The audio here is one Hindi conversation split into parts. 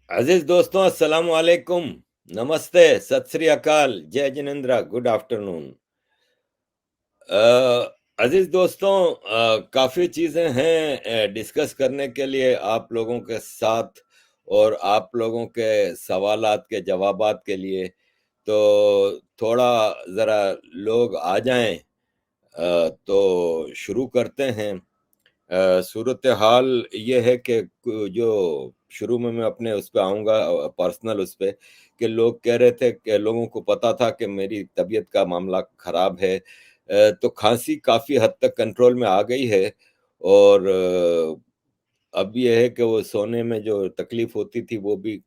अजीज दोस्तों, अस्सलाम वालेकुम। नमस्ते, सत श्री अकाल, जय जिनेंद्र, गुड आफ्टरनून। अजीज दोस्तों, काफी चीजें हैं डिस्कस करने के लिए आप लोगों के साथ, और आप लोगों के सवालात के जवाबात के लिए। तो थोड़ा जरा लोग आ जाएं, तो शुरू करते हैं। सूरत हाल ये है कि जो शुरू में मैं अपने उस पे आऊँगा, पर्सनल उस पे, कि लोग कह रहे थे कि लोगों को पता था कि मेरी तबीयत का मामला ख़राब है। तो खाँसी काफ़ी हद तक कंट्रोल में आ गई है, और अब ये है कि वो सोने में जो तकलीफ़ होती थी वो भी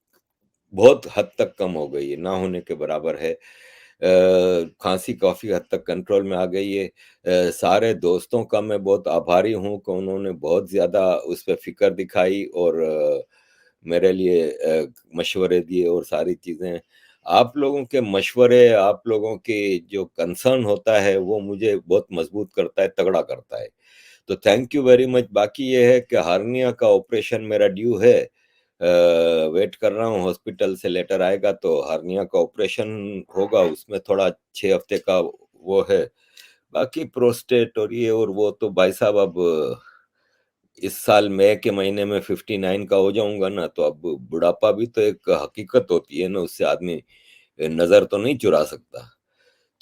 बहुत हद तक कम हो गई है, ना होने के बराबर है। खाँसी काफ़ी हद तक कंट्रोल में आ गई है। सारे दोस्तों का मैं बहुत आभारी हूँ कि उन्होंने बहुत ज़्यादा उस पे फ़िक्र दिखाई, और मेरे लिए मशवरे दिए और सारी चीज़ें। आप लोगों के मशवरे, आप लोगों की जो कंसर्न होता है, वो मुझे बहुत मज़बूत करता है, तगड़ा करता है। तो थैंक यू वेरी मच। बाकी ये है कि हार्निया का ऑपरेशन मेरा ड्यू है। वेट कर रहा हूँ, हॉस्पिटल से लेटर आएगा तो हार्निया का ऑपरेशन होगा। उसमें थोड़ा 6 हफ्ते का वो है। बाकी प्रोस्टेट और ये और वो तो भाई साहब, अब इस साल मई के महीने में 59 का हो जाऊंगा ना, तो अब बुढ़ापा भी तो एक हकीकत होती है ना, उससे आदमी नजर तो नहीं चुरा सकता।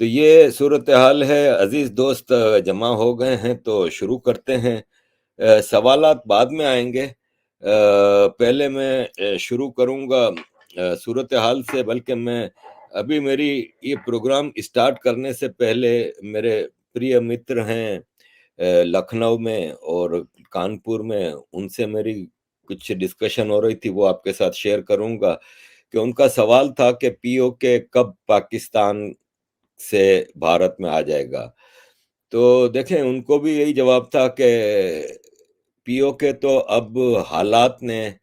तो ये सूरत हाल है। अजीज दोस्त जमा हो गए हैं तो शुरू करते हैं। सवालात बाद में आएंगे। पहले मैं शुरू करूंगा सूरत हाल से, बल्कि मैं अभी मेरी ये प्रोग्राम स्टार्ट करने से पहले मेरे प्रिय मित्र हैं लखनऊ में और कानपुर में, उनसे मेरी कुछ डिस्कशन हो रही थी, वो आपके साथ शेयर करूंगा। कि उनका सवाल था कि पीओके कब पाकिस्तान से भारत में आ जाएगा। तो देखें, उनको भी यही जवाब था कि पीओके तो अब हालात ने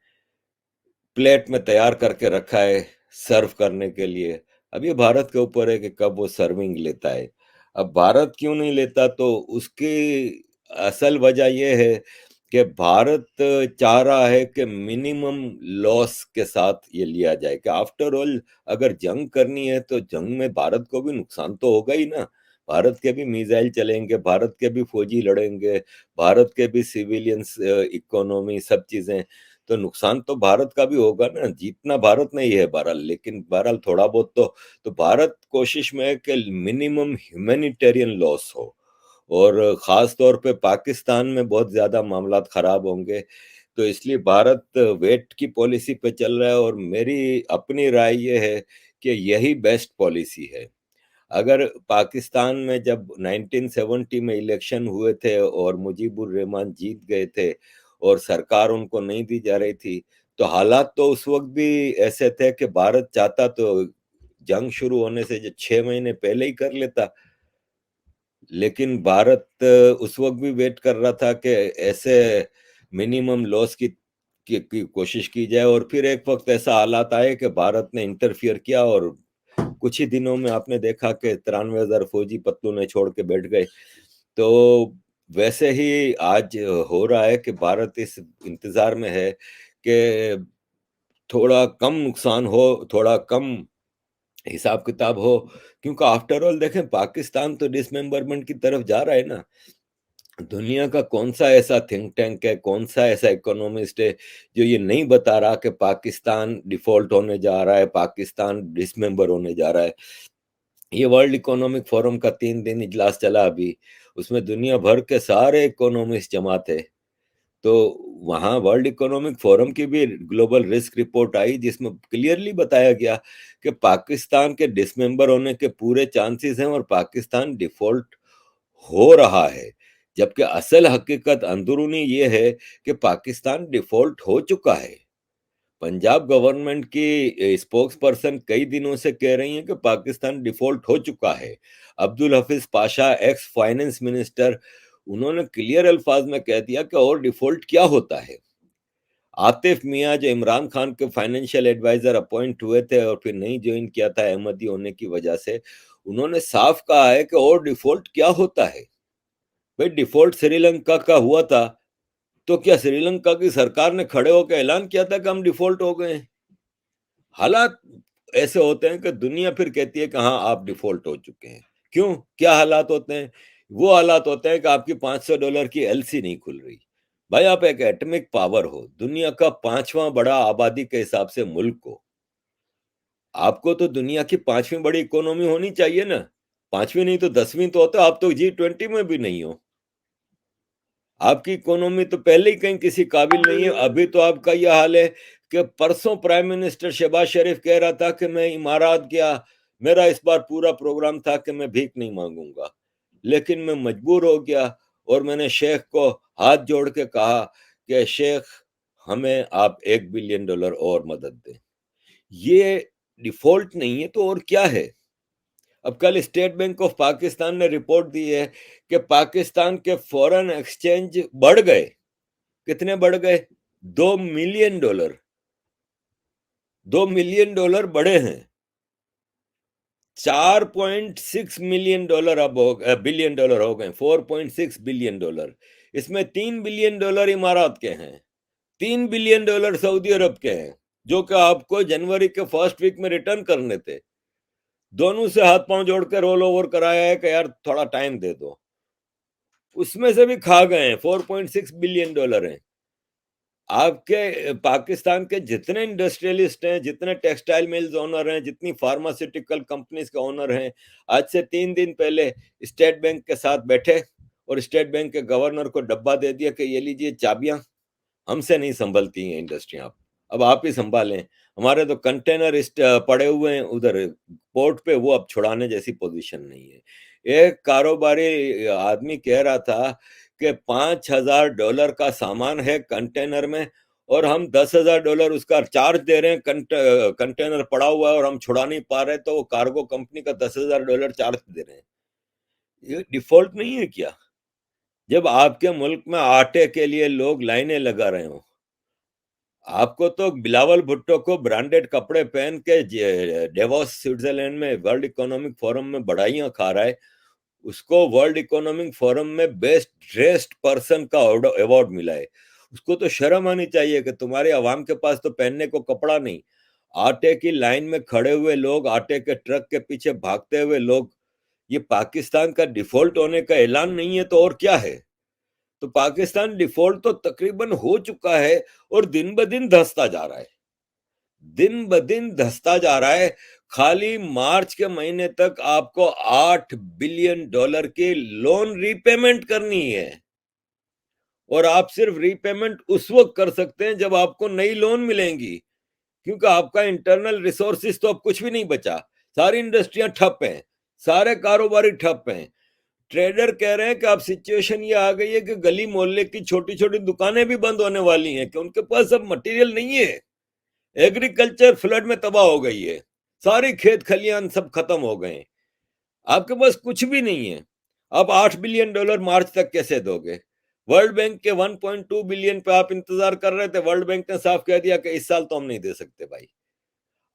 प्लेट में तैयार करके रखा है सर्व करने के लिए। अब ये भारत के ऊपर है कि कब वो सर्विंग लेता है। अब भारत क्यों नहीं लेता, तो उसकी असल वजह ये है कि भारत चाह रहा है कि मिनिमम लॉस के साथ ये लिया जाए। कि आफ्टर ऑल अगर जंग करनी है तो जंग में भारत को भी नुकसान तो होगा ही ना। भारत के भी मिसाइल चलेंगे, भारत के भी फौजी लड़ेंगे, भारत के भी सिविलियंस, इकोनॉमी, सब चीजें। तो नुकसान तो भारत का भी होगा ना। जीतना भारत नहीं है बहरहाल, लेकिन बहरहाल थोड़ा बहुत तो भारत कोशिश में है कि मिनिमम ह्यूमैनिटेरियन लॉस हो। और खास तौर पे पाकिस्तान में बहुत ज्यादा मामलात खराब होंगे। तो इसलिए भारत वेट की पॉलिसी पे चल रहा है, और मेरी अपनी राय ये है कि यही बेस्ट पॉलिसी है। अगर पाकिस्तान में जब 1970 में इलेक्शन हुए थे और मुजीबुर रहमान जीत गए थे और सरकार उनको नहीं दी जा रही थी, तो हालात तो उस वक्त भी ऐसे थे कि भारत चाहता तो जंग शुरू होने से जो 6 महीने पहले ही कर लेता। लेकिन भारत उस वक्त भी वेट कर रहा था कि ऐसे मिनिमम लॉस की कोशिश की जाए। और फिर एक वक्त ऐसा हालात आए कि भारत ने इंटरफियर किया, और कुछ ही दिनों में आपने देखा कि 93,000 फौजी पत्तू ने छोड़ के बैठ गए। तो वैसे ही आज हो रहा है कि भारत इस इंतजार में है कि थोड़ा कम नुकसान हो, थोड़ा कम हिसाब किताब हो। क्योंकि आफ्टर ऑल देखें, पाकिस्तान तो डिसमेंबरमेंट की तरफ जा रहा है ना। दुनिया का कौन सा ऐसा थिंक टैंक है, कौन सा ऐसा इकोनॉमिस्ट है जो ये नहीं बता रहा कि पाकिस्तान डिफॉल्ट होने जा रहा है, पाकिस्तान डिसमेंबर होने जा रहा है। ये वर्ल्ड इकोनॉमिक फोरम का 3 दिन इजलास चला अभी। उसमें दुनिया भर के सारे इकोनॉमिस्ट जमा थे। तो वहाँ वर्ल्ड इकोनॉमिक फोरम की भी ग्लोबल रिस्क रिपोर्ट आई, जिसमें क्लियरली बताया गया कि पाकिस्तान के डिसमेंबर होने के पूरे चांसेस हैं, और पाकिस्तान डिफॉल्ट हो रहा है। जबकि असल हकीकत अंदरूनी ये है कि पाकिस्तान डिफॉल्ट हो चुका है। पंजाब गवर्नमेंट की स्पोक्स पर्सन कई दिनों से कह रही हैं कि पाकिस्तान डिफॉल्ट हो चुका है। Abdul Hafeez Pasha, ex finance minister, उन्होंने क्लियर अल्फाज में कह दिया कि और डिफॉल्ट क्या होता है। आतिफ मियां, जो इमरान खान के फाइनेंशियल एडवाइजर अपॉइंट हुए थे और फिर नहीं ज्वाइन किया था अहमदी होने की वजह से, उन्होंने साफ कहा है कि और डिफॉल्ट क्या होता है। भाई, डिफॉल्ट श्रीलंका का हुआ था, तो क्या श्रीलंका की सरकार ने खड़े होकर ऐलान किया था कि हम डिफॉल्ट हो गए हैं? हालात ऐसे होते हैं कि दुनिया फिर कहती है कि हाँ, आप डिफॉल्ट हो चुके हैं। क्यों? क्या हालात होते हैं? वो हालात होते हैं कि आपकी $500 की एलसी नहीं खुल रही। भाई, आप एक एटॉमिक पावर हो, दुनिया का 5वां बड़ा आबादी के हिसाब से मुल्क हो। आपको तो दुनिया की 5वीं बड़ी इकोनॉमी होनी चाहिए ना। 5वीं नहीं तो 10वीं तो होता, आप तो G20 में भी नहीं हो। आपकी इकोनॉमी तो पहले ही कहीं किसी काबिल नहीं है। अभी तो आपका यह हाल है कि परसों प्राइम मिनिस्टर शहबाज शरीफ कह रहा था कि मैं इमारात गया, मेरा इस बार पूरा प्रोग्राम था कि मैं भीख नहीं मांगूंगा, लेकिन मैं मजबूर हो गया और मैंने शेख को हाथ जोड़ के कहा कि शेख, हमें आप $1 बिलियन और मदद दें। ये डिफॉल्ट नहीं है तो और क्या है? अब कल स्टेट बैंक ऑफ पाकिस्तान ने रिपोर्ट दी है कि पाकिस्तान के फॉरेन एक्सचेंज बढ़ गए। कितने बढ़ गए? $2 मिलियन। $2 मिलियन बढ़े हैं। $4.6 मिलियन अब हो $1 बिलियन हो गए। $4.6 बिलियन। इसमें $3 बिलियन इमारात के हैं, $3 बिलियन सऊदी अरब के हैं, जो कि आपको जनवरी के फर्स्ट वीक में रिटर्न करने थे। दोनों से हाथ पांव जोड़ के रोल ओवर कराया है कि यार थोड़ा टाइम दे दो। उसमें से भी खा गए हैं। $4.6 बिलियन हैं। आपके पाकिस्तान के जितने इंडस्ट्रियलिस्ट हैं, जितने टेक्सटाइल मिल्स ओनर हैं, जितनी फार्मास्यूटिकल कंपनीज के ओनर हैं, आज से 3 दिन पहले स्टेट बैंक के साथ बैठे और स्टेट बैंक के गवर्नर को डब्बा दे दिया कि ये लीजिए चाबियां, हमसे नहीं संभलती हैं इंडस्ट्रियां, अब आप ही संभालें। हमारे तो कंटेनर पड़े हुए हैं उधर पोर्ट पे, वो अब छुड़ाने जैसी पोजीशन नहीं है। एक कारोबारी आदमी कह रहा था कि $5,000 का सामान है कंटेनर में और हम $10,000 उसका चार्ज दे रहे हैं। कंटेनर पड़ा हुआ है और हम छुड़ा नहीं पा रहे, तो वो कार्गो कंपनी का $10,000 चार्ज दे रहे हैं। ये डिफॉल्ट नहीं है क्या? जब आपके मुल्क में आटे के लिए लोग लाइनें लगा रहे हो, आपको तो बिलावल भुट्टो को ब्रांडेड कपड़े पहन के डेवोस स्विट्जरलैंड में वर्ल्ड इकोनॉमिक फोरम में बधाइयां खा रहा है। उसको वर्ल्ड इकोनॉमिक फोरम में बेस्ट ड्रेस्ड पर्सन का अवार्ड मिला है। उसको तो शर्म आनी चाहिए कि तुम्हारे अवाम के पास तो पहनने को कपड़ा नहीं। आटे की लाइन में खड़े हुए लोग, आटे के ट्रक के पीछे भागते हुए लोग, ये पाकिस्तान का डिफॉल्ट होने का ऐलान नहीं है तो और क्या है? तो पाकिस्तान डिफॉल्ट तो तकरीबन हो चुका है और दिन ब दिन धंसता जा रहा है। दिन ब दिन धंसता जा रहा है। खाली मार्च के महीने तक आपको $8 बिलियन की लोन रीपेमेंट करनी है और आप सिर्फ रीपेमेंट उस वक्त कर सकते हैं जब आपको नई लोन मिलेंगी, क्योंकि आपका इंटरनल रिसोर्सेज तो अब कुछ भी नहीं बचा। सारी इंडस्ट्रियां ठप हैं, सारे कारोबारी ठप हैं। ट्रेडर कह रहे हैं कि अब सिचुएशन ये आ गई है कि गली मोहल्ले की छोटी छोटी दुकानें भी बंद होने वाली हैं कि उनके पास अब मटेरियल नहीं है। एग्रीकल्चर फ्लड में तबाह हो गई है, सारी खेत खलियान सब खत्म हो गए, आपके पास कुछ भी नहीं है। आप $8 बिलियन मार्च तक कैसे दोगे? वर्ल्ड बैंक के 1.2 बिलियन पे आप इंतजार कर रहे थे, वर्ल्ड बैंक ने साफ कह दिया कि इस साल तो हम नहीं दे सकते भाई।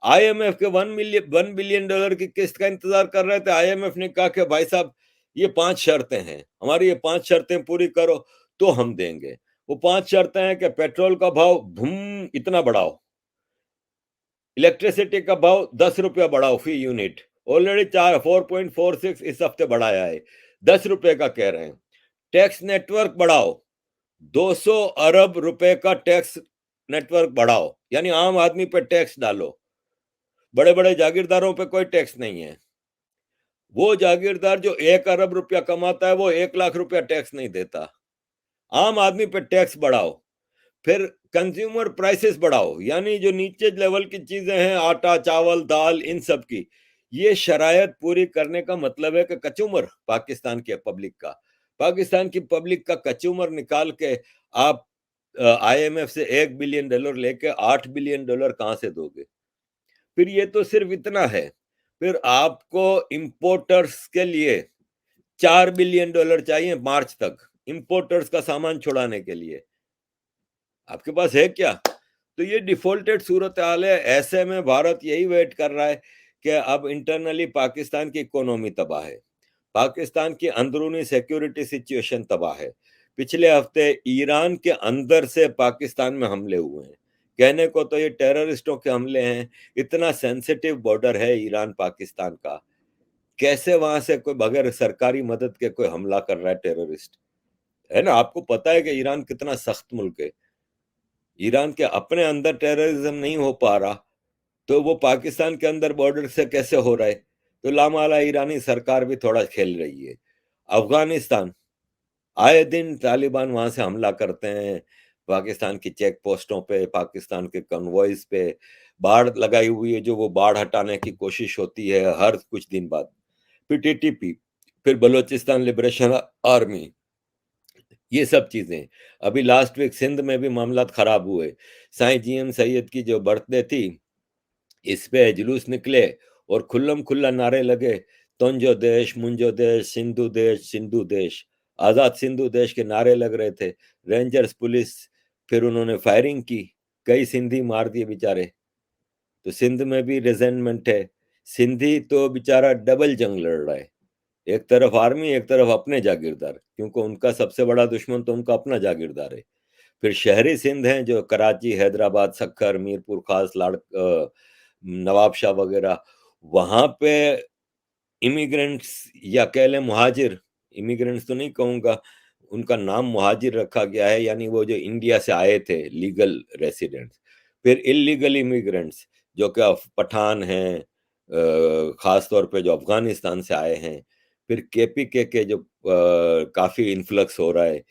आईएमएफ के $1 बिलियन की किस्त का इंतजार कर रहे थे, आईएमएफ ने कहा कि भाई साहब ये 5 शर्तें हैं, हमारी ये 5 शर्तें पूरी करो तो हम देंगे। वो 5 शर्तें हैं कि पेट्रोल का भाव इतना बढ़ाओ, इलेक्ट्रिसिटी का भाव ₹10 बढ़ाओ फी यूनिट, ऑलरेडी 4.46 इस हफ्ते बढ़ाया है, ₹10 का कह रहे हैं। टैक्स नेटवर्क बढ़ाओ, $200 अरब का टैक्स नेटवर्क बढ़ाओ, यानी आम आदमी पे टैक्स डालो। बड़े बड़े जागीरदारों पे कोई टैक्स नहीं है। वो जागीरदार जो ₹1 अरब कमाता है वो ₹1,00,000 टैक्स नहीं देता। आम आदमी पे टैक्स बढ़ाओ। फिर कंज्यूमर प्राइसेस बढ़ाओ, यानी जो नीचे लेवल की चीजें हैं, आटा चावल दाल, इन सब की ये शरायत पूरी करने का मतलब है कि कचूमर पाकिस्तान के पब्लिक का, पाकिस्तान की पब्लिक का कचूमर निकाल के आप आईएमएफ से $1 बिलियन लेके $8 बिलियन कहां से दोगे? फिर ये तो सिर्फ इतना है, फिर आपको इंपोर्टर्स के लिए $4 बिलियन चाहिए मार्च तक, इंपोर्टर्स का सामान छुड़ाने के लिए। आपके पास है क्या? तो ये डिफॉल्टेड सूरत हाल है। ऐसे में भारत यही वेट कर रहा है कि अब इंटरनली पाकिस्तान की इकोनॉमी तबाह है, पाकिस्तान की अंदरूनी सिक्योरिटी सिचुएशन तबाह है, पिछले हफ्ते ईरान के अंदर से पाकिस्तान में हमले हुए हैं। कहने को तो ये टेररिस्टों के हमले हैं, इतना सेंसिटिव बॉर्डर है ईरान पाकिस्तान का। कैसे वहां से कोई बगैर सरकारी मदद के कोई हमला कर रहा है टेररिस्ट? है ना? आपको पता है कि ईरान कितना सख्त मुल्क है। ईरान के अपने अंदर टेररिज्म नहीं हो पा रहा, तो वो पाकिस्तान के अंदर बॉर्डर से कैसे हो रहा है? तो लामाला ईरानी सरकार भी थोड़ा खेल रही है। अफगानिस्तान, आए दिन तालिबान वहां से हमला करते हैं, पाकिस्तान की चेक पोस्टों पे, पाकिस्तान के कन्वॉयज पे बाढ़ लगाई हुई है, जो वो बाढ़ हटाने की कोशिश होती है हर कुछ दिन बाद। फिर टीटीपी, फिर बलोचिस्तान लिबरेशन आर्मी, ये सब चीजें। अभी लास्ट वीक सिंध में भी मामला खराब हुए। साईं जीएम सैयद की जो बर्थडे थी, इस पे जुलूस निकले और खुल्लम खुल्ला नारे लगे, तुंजो देश, मुंजो देश, सिंधु देश, सिंधु देश, आजाद सिंधु देश के नारे लग रहे थे। रेंजर्स पुलिस, फिर उन्होंने फायरिंग की, कई सिंधी मार दिए बेचारे। तो सिंध में भी रिजेंटमेंट है। सिंधी तो बेचारा डबल जंग लड़ रहा है, एक तरफ आर्मी, एक तरफ अपने जागीरदार, क्योंकि उनका सबसे बड़ा दुश्मन तो उनका अपना जागीरदार है। फिर शहरी सिंध हैं जो कराची, हैदराबाद, सक्खर, मीरपुर खास, नवाबशाह वगैरह, वहां पे इमिग्रेंट्स या कह लें मुहाजिर, इमिग्रेंट्स तो नहीं कहूंगा, उनका नाम मुहाजिर रखा गया है, यानी वो जो इंडिया से आए थे लीगल रेसिडेंट्स। फिर इलीगल इमिग्रेंट्स जो कि पठान हैं, खास तौर पे जो अफगानिस्तान से आए हैं। फिर केपीके के जो काफी इन्फ्लक्स हो रहा है।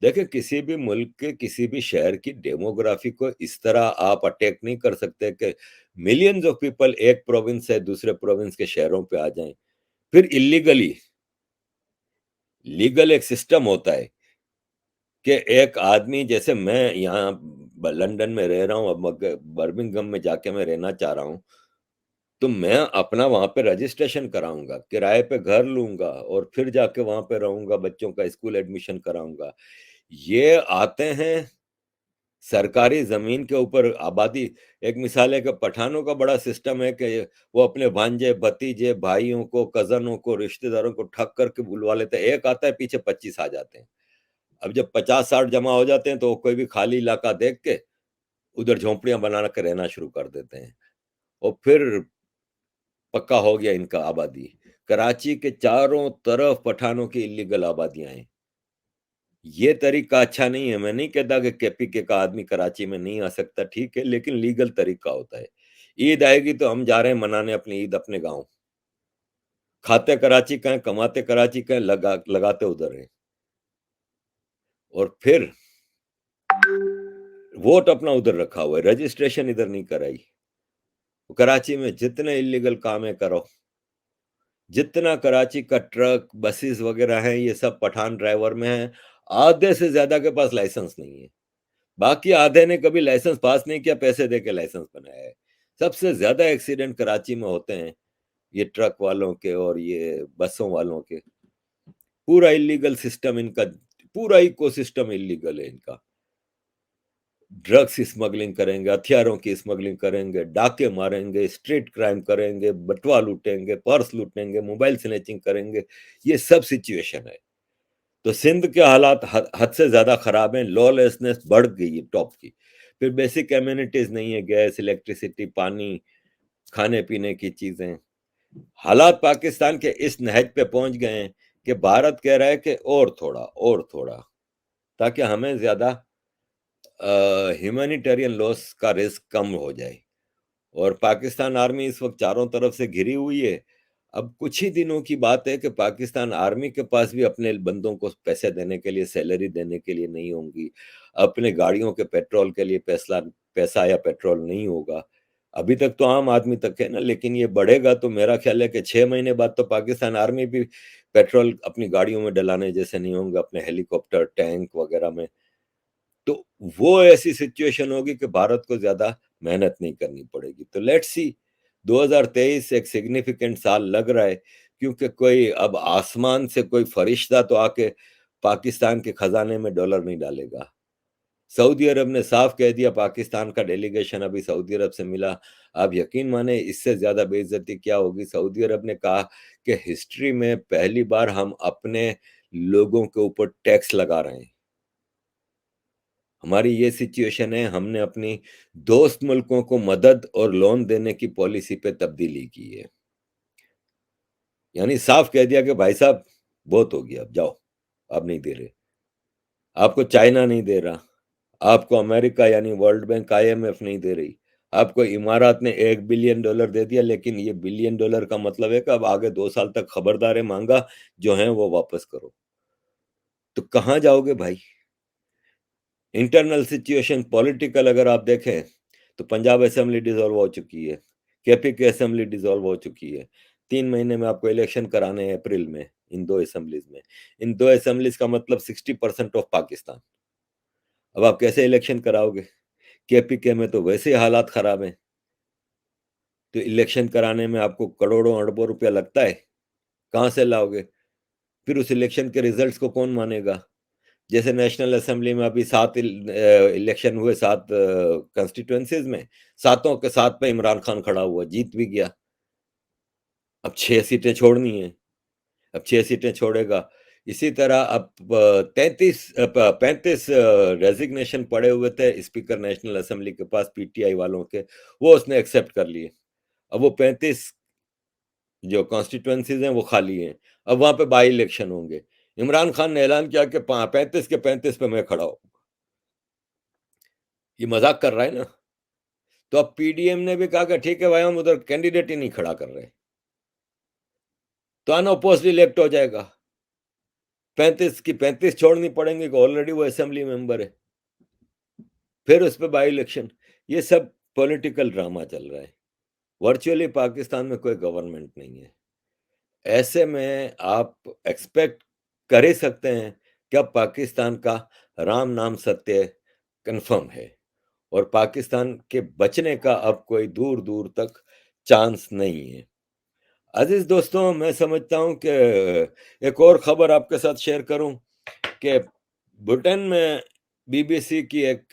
देखिए, किसी भी मुल्क के किसी भी शहर की डेमोग्राफी को इस तरह आप अटैक नहीं कर सकते कि मिलियंस ऑफ पीपल एक प्रोविंस से दूसरे प्रोविंस के शहरों पे आ जाएं। फिर इलीगली, लीगल एक सिस्टम होता है कि एक आदमी, जैसे मैं यहाँ लंदन में रह रहा हूँ, अब बर्मिंघम में जाके मैं रहना चाह रहा हूँ, तो मैं अपना वहां पे रजिस्ट्रेशन कराऊंगा, किराए पे घर लूंगा और फिर जाके वहां पे रहूंगा, बच्चों का स्कूल एडमिशन कराऊंगा। ये आते हैं सरकारी जमीन के ऊपर आबादी। एक मिसाल है कि पठानों का बड़ा सिस्टम है कि वो अपने भांजे, भतीजे, भाइयों को, कजनों को, रिश्तेदारों को ठग करके बुलवा लेते हैं। एक आता है, पीछे 25 आ जाते हैं। अब जब 50-60 जमा हो जाते हैं तो वो कोई भी खाली इलाका देख के उधर झोंपड़ियां बना के रहना शुरू कर देते हैं, और फिर पक्का हो गया इनका आबादी। कराची के चारों तरफ पठानों की इलीगल आबादियां हैं। ये तरीका अच्छा नहीं है। मैं नहीं कहता कि केपीके का आदमी कराची में नहीं आ सकता, ठीक है, लेकिन लीगल तरीका होता है। ईद आएगी तो हम जा रहे हैं मनाने अपनी ईद अपने गांव। खाते कराची का है, कमाते कराची का है, लगाते उधर है। और फिर वोट अपना उधर रखा हुआ है, रजिस्ट्रेशन इधर नहीं कराई। कराची में जितने इलीगल काम है करो, जितना कराची का ट्रक, बसेस वगैरह हैं, ये सब पठान ड्राइवर में है। आधे से ज्यादा के पास लाइसेंस नहीं है। बाकी आधे ने कभी लाइसेंस पास नहीं किया, पैसे दे के लाइसेंस बनाया है। सबसे ज्यादा एक्सीडेंट कराची में होते हैं ये ट्रक वालों के और ये बसों वालों के। पूरा इलीगल सिस्टम इनका, पूरा इकोसिस्टम इलीगल है इनका। ड्रग्स स्मगलिंग करेंगे, हथियारों की स्मगलिंग करेंगे, डाके मारेंगे, स्ट्रीट क्राइम करेंगे, बटुआ लूटेंगे, पर्स लूटेंगे, मोबाइल स्नैचिंग करेंगे। ये सब सिचुएशन है। तो सिंध के हालात हद से ज्यादा खराब हैं, लॉलेसनेस बढ़ गई है टॉप की। फिर बेसिक एम्यूनिटीज नहीं है, गैस, इलेक्ट्रिसिटी, पानी, खाने पीने की चीजें। हालात पाकिस्तान के इस नहज पे पहुंच गए हैं कि भारत कह रहा है कि और थोड़ा और थोड़ा, ताकि हमें ज्यादा ह्यूमैनिटेरियन लॉस का रिस्क कम हो जाए। और पाकिस्तान आर्मी इस वक्त चारों तरफ से घिरी हुई है। अब कुछ ही दिनों की बात है कि पाकिस्तान आर्मी के पास भी अपने बंदों को पैसे देने के लिए, सैलरी देने के लिए नहीं होंगी। अपने गाड़ियों के पेट्रोल के लिए पैसा पैसा या पेट्रोल नहीं होगा। अभी तक तो आम आदमी तक है ना, लेकिन ये बढ़ेगा तो मेरा ख्याल है कि 6 महीने बाद तो पाकिस्तान आर्मी भी पेट्रोल अपनी गाड़ियों में डलाने जैसे नहीं होंगे, अपने हेलीकॉप्टर, टैंक वगैरह में। तो वो ऐसी सिचुएशन होगी कि भारत को ज्यादा मेहनत नहीं करनी पड़ेगी। तो लेट्स सी, 2023 एक सिग्निफिकेंट साल लग रहा है, क्योंकि कोई अब आसमान से कोई फरिश्ता तो आके पाकिस्तान के खजाने में डॉलर नहीं डालेगा। सऊदी अरब ने साफ कह दिया, पाकिस्तान का डेलीगेशन अभी सऊदी अरब से मिला। आप यकीन माने इससे ज्यादा बेइज्जती क्या होगी। सऊदी अरब ने कहा कि हिस्ट्री में पहली बार हम अपने लोगों के ऊपर टैक्स लगा रहे हैं। हमारी ये सिचुएशन है, हमने अपनी दोस्त मुल्कों को मदद और लोन देने की पॉलिसी पे तब्दीली की है। यानी साफ कह दिया कि भाई साहब बहुत हो गया, अब जाओ, अब नहीं दे रहे। आपको चाइना नहीं दे रहा, आपको अमेरिका यानी वर्ल्ड बैंक, आईएमएफ नहीं दे रही, आपको इमारात ने $1 बिलियन दे दिया, लेकिन ये $1 बिलियन का मतलब है कि अब आगे 2 साल तक खबरदार है, मांगा जो है वो वापस करो। तो कहाँ जाओगे भाई? इंटरनल सिचुएशन पॉलिटिकल अगर आप देखें तो पंजाब असेंबली डिसॉल्व हो चुकी है, केपी की असेंबली डिसॉल्व हो चुकी है, 3 महीने में आपको इलेक्शन कराने हैं अप्रैल में इन दो असेंबलीज में। इन दो असेंबलीज का मतलब 60% ऑफ पाकिस्तान। अब आप कैसे इलेक्शन कराओगे? केपी के में तो वैसे ही हालात खराब हैं, तो इलेक्शन कराने में आपको करोड़ों अरबों रुपया लगता है, कहाँ से लाओगे? फिर उस इलेक्शन के रिजल्ट्स को कौन मानेगा? जैसे नेशनल असेंबली में अभी 7 इलेक्शन हुए, 7 कंस्टिट्यूएंसीज में, सातों के सात पे इमरान खान खड़ा हुआ, जीत भी गया। अब 6 सीटें छोड़नी है, अब 6 सीटें छोड़ेगा। इसी तरह अब 35 रेजिग्नेशन पड़े हुए थे स्पीकर नेशनल असेंबली के पास पीटीआई वालों के, वो उसने एक्सेप्ट कर लिए। अब वो 35 जो कॉन्स्टिट्यूएंसीज हैं वो खाली हैं, अब वहां पे बाई इलेक्शन होंगे। इमरान खान ने ऐलान किया कि 35 के 35 पे मैं खड़ा हूं। ये मजाक कर रहा है ना? तो अब पीडीएम ने भी कहा कि ठीक है भाई, हम उधर कैंडिडेट ही नहीं खड़ा कर रहे, तो अनअपोज्ड इलेक्ट हो जाएगा। 35 की 35 छोड़नी पड़ेंगी, ऑलरेडी वो असेंबली मेंबर है, फिर उस पर बाई इलेक्शन। ये सब पॉलिटिकल ड्रामा चल रहा है। वर्चुअली पाकिस्तान में कोई गवर्नमेंट नहीं है। ऐसे में आप एक्सपेक्ट कर ही सकते हैं कि अब पाकिस्तान का राम नाम सत्य कंफर्म है और पाकिस्तान के बचने का अब कोई दूर दूर तक चांस नहीं है। अजीज दोस्तों, मैं समझता हूं कि एक और खबर आपके साथ शेयर करूं कि ब्रिटेन में बीबीसी की एक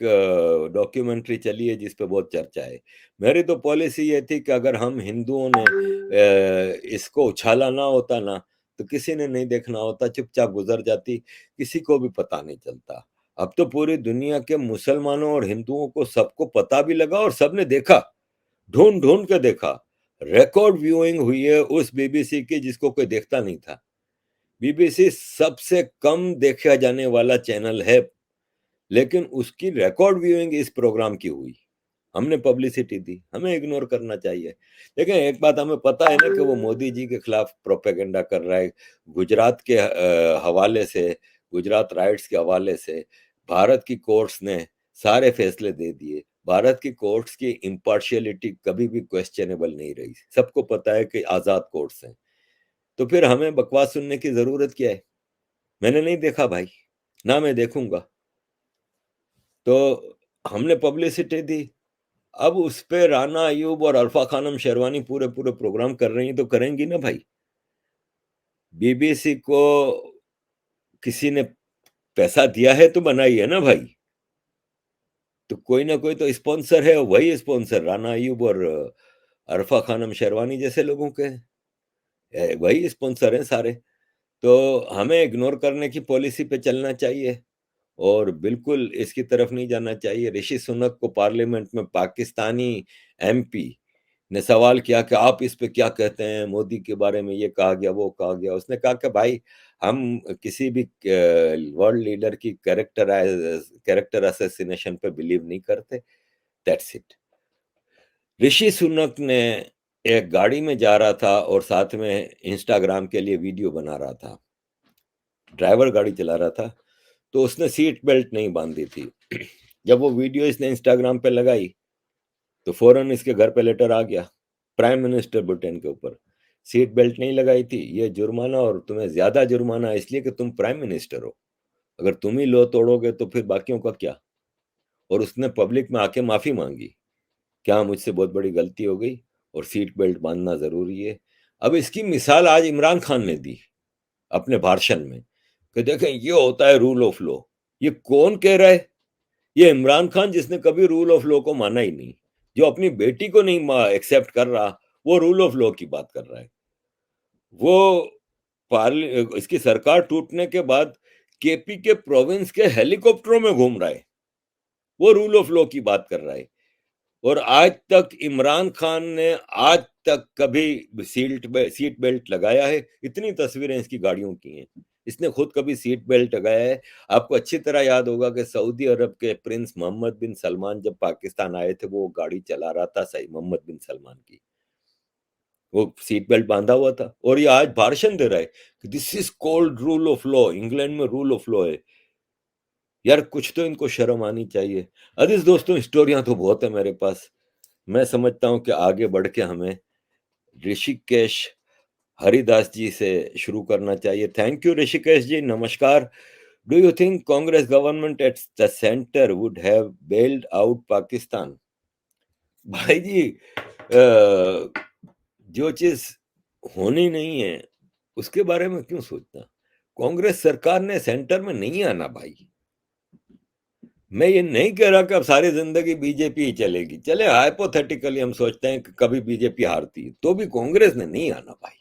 डॉक्यूमेंट्री चली है जिस पे बहुत चर्चा है। मेरी तो पॉलिसी ये थी कि अगर हम हिंदुओं ने इसको उछाला ना होता ना, तो किसी ने नहीं देखना होता, चुपचाप गुजर जाती, किसी को भी पता नहीं चलता। अब तो पूरी दुनिया के मुसलमानों और हिंदुओं को सबको पता भी लगा और सबने देखा, ढूंढ ढूंढ के देखा। रिकॉर्ड व्यूइंग हुई है उस बीबीसी की जिसको कोई देखता नहीं था। बीबीसी सबसे कम देखा जाने वाला चैनल है, लेकिन उसकी रिकॉर्ड व्यूइंग इस प्रोग्राम की हुई। हमने पब्लिसिटी दी, हमें इग्नोर करना चाहिए। लेकिन एक बात हमें पता है ना कि वो मोदी जी के खिलाफ प्रोपेगेंडा कर रहा है। गुजरात के हवाले से, गुजरात राइट्स के हवाले से भारत की कोर्ट्स ने सारे फैसले दे दिए। भारत की कोर्ट्स की इम्पार्शियलिटी कभी भी क्वेश्चनेबल नहीं रही, सबको पता है कि आजाद कोर्ट्स हैं। तो फिर हमें बकवास सुनने की जरूरत क्या है? मैंने नहीं देखा भाई, ना मैं देखूंगा। तो हमने पब्लिसिटी दी। अब उस पे राना अयूब और अल्फा खानम शेरवानी पूरे पूरे प्रोग्राम कर रही हैं, तो करेंगी ना भाई। बीबीसी को किसी ने पैसा दिया है तो बनाई है ना भाई, तो कोई ना कोई तो स्पॉन्सर है, वही स्पॉन्सर राना अयूब और अरफा खानम शेरवानी जैसे लोगों के वही स्पॉन्सर हैं सारे। तो हमें इग्नोर करने की पॉलिसी पे चलना चाहिए और बिल्कुल इसकी तरफ नहीं जाना चाहिए। ऋषि सुनक को पार्लियामेंट में पाकिस्तानी एमपी ने सवाल किया कि आप इस पे क्या कहते हैं, मोदी के बारे में ये कहा गया वो कहा गया। उसने कहा कि भाई, हम किसी भी वर्ल्ड लीडर की कैरेक्टर असैसिनेशन पे बिलीव नहीं करते, दैट्स इट। ऋषि सुनक ने एक गाड़ी में जा रहा था और साथ में इंस्टाग्राम के लिए वीडियो बना रहा था, ड्राइवर गाड़ी चला रहा था, तो उसने सीट बेल्ट नहीं बांधी थी। जब वो वीडियो इसने इंस्टाग्राम पे लगाई तो फौरन इसके घर पे लेटर आ गया प्राइम मिनिस्टर ब्रिटेन के ऊपर, सीट बेल्ट नहीं लगाई थी, ये जुर्माना, और तुम्हें ज्यादा जुर्माना इसलिए कि तुम प्राइम मिनिस्टर हो। अगर तुम ही लो तोड़ोगे तो फिर बाकियों का क्या? और उसने पब्लिक में आके माफी मांगी, क्या मुझसे बहुत बड़ी गलती हो गई और सीट बेल्ट बांधना जरूरी है। अब इसकी मिसाल आज इमरान खान ने दी अपने भाषण में कि देखें ये होता है रूल ऑफ लॉ। ये कौन कह रहा है? ये इमरान खान, जिसने कभी रूल ऑफ लॉ को माना ही नहीं, जो अपनी बेटी को नहीं एक्सेप्ट कर रहा, वो रूल ऑफ लॉ की बात कर रहा है। वो इसकी सरकार टूटने के बाद केपी के प्रोविंस के हेलीकॉप्टरों में घूम रहा है। वो रूल ऑफ लॉ की बात कर रहा है। और आज तक इमरान खान ने आज तक कभी सीट बेल्ट लगाया है? इतनी तस्वीरें इसकी गाड़ियों की हैं, इसने खुद कभी सीट बेल्ट लगाया है? आपको अच्छी तरह याद होगा कि सऊदी अरब के प्रिंस मोहम्मद बिन सलमान जब पाकिस्तान आए थे, वो गाड़ी चला रहा था सही मोहम्मद बिन सलमान की, वो सीट बेल्ट बांधा हुआ था। और ये आज भाषण दे रहा है कि this is called rule of law, England में रूल ऑफ लॉ है। यार कुछ तो इनको शर्म आनी चाहिए। अजीज दोस्तों, स्टोरियां तो बहुत है मेरे पास। मैं समझता हूं कि आगे बढ़ के हमें ऋषिकेश हरिदास जी से शुरू करना चाहिए। थैंक यू ऋषिकेश जी, नमस्कार। Do you think Congress government at the center would have bailed out Pakistan? भाई जी, जो चीज होनी नहीं है उसके बारे में क्यों सोचना? कांग्रेस सरकार ने सेंटर में नहीं आना भाई। मैं ये नहीं कह रहा कि अब सारी जिंदगी बीजेपी ही चलेगी, चले हाइपोथेटिकली हम सोचते हैं कि कभी बीजेपी हारती है तो भी कांग्रेस ने नहीं आना भाई।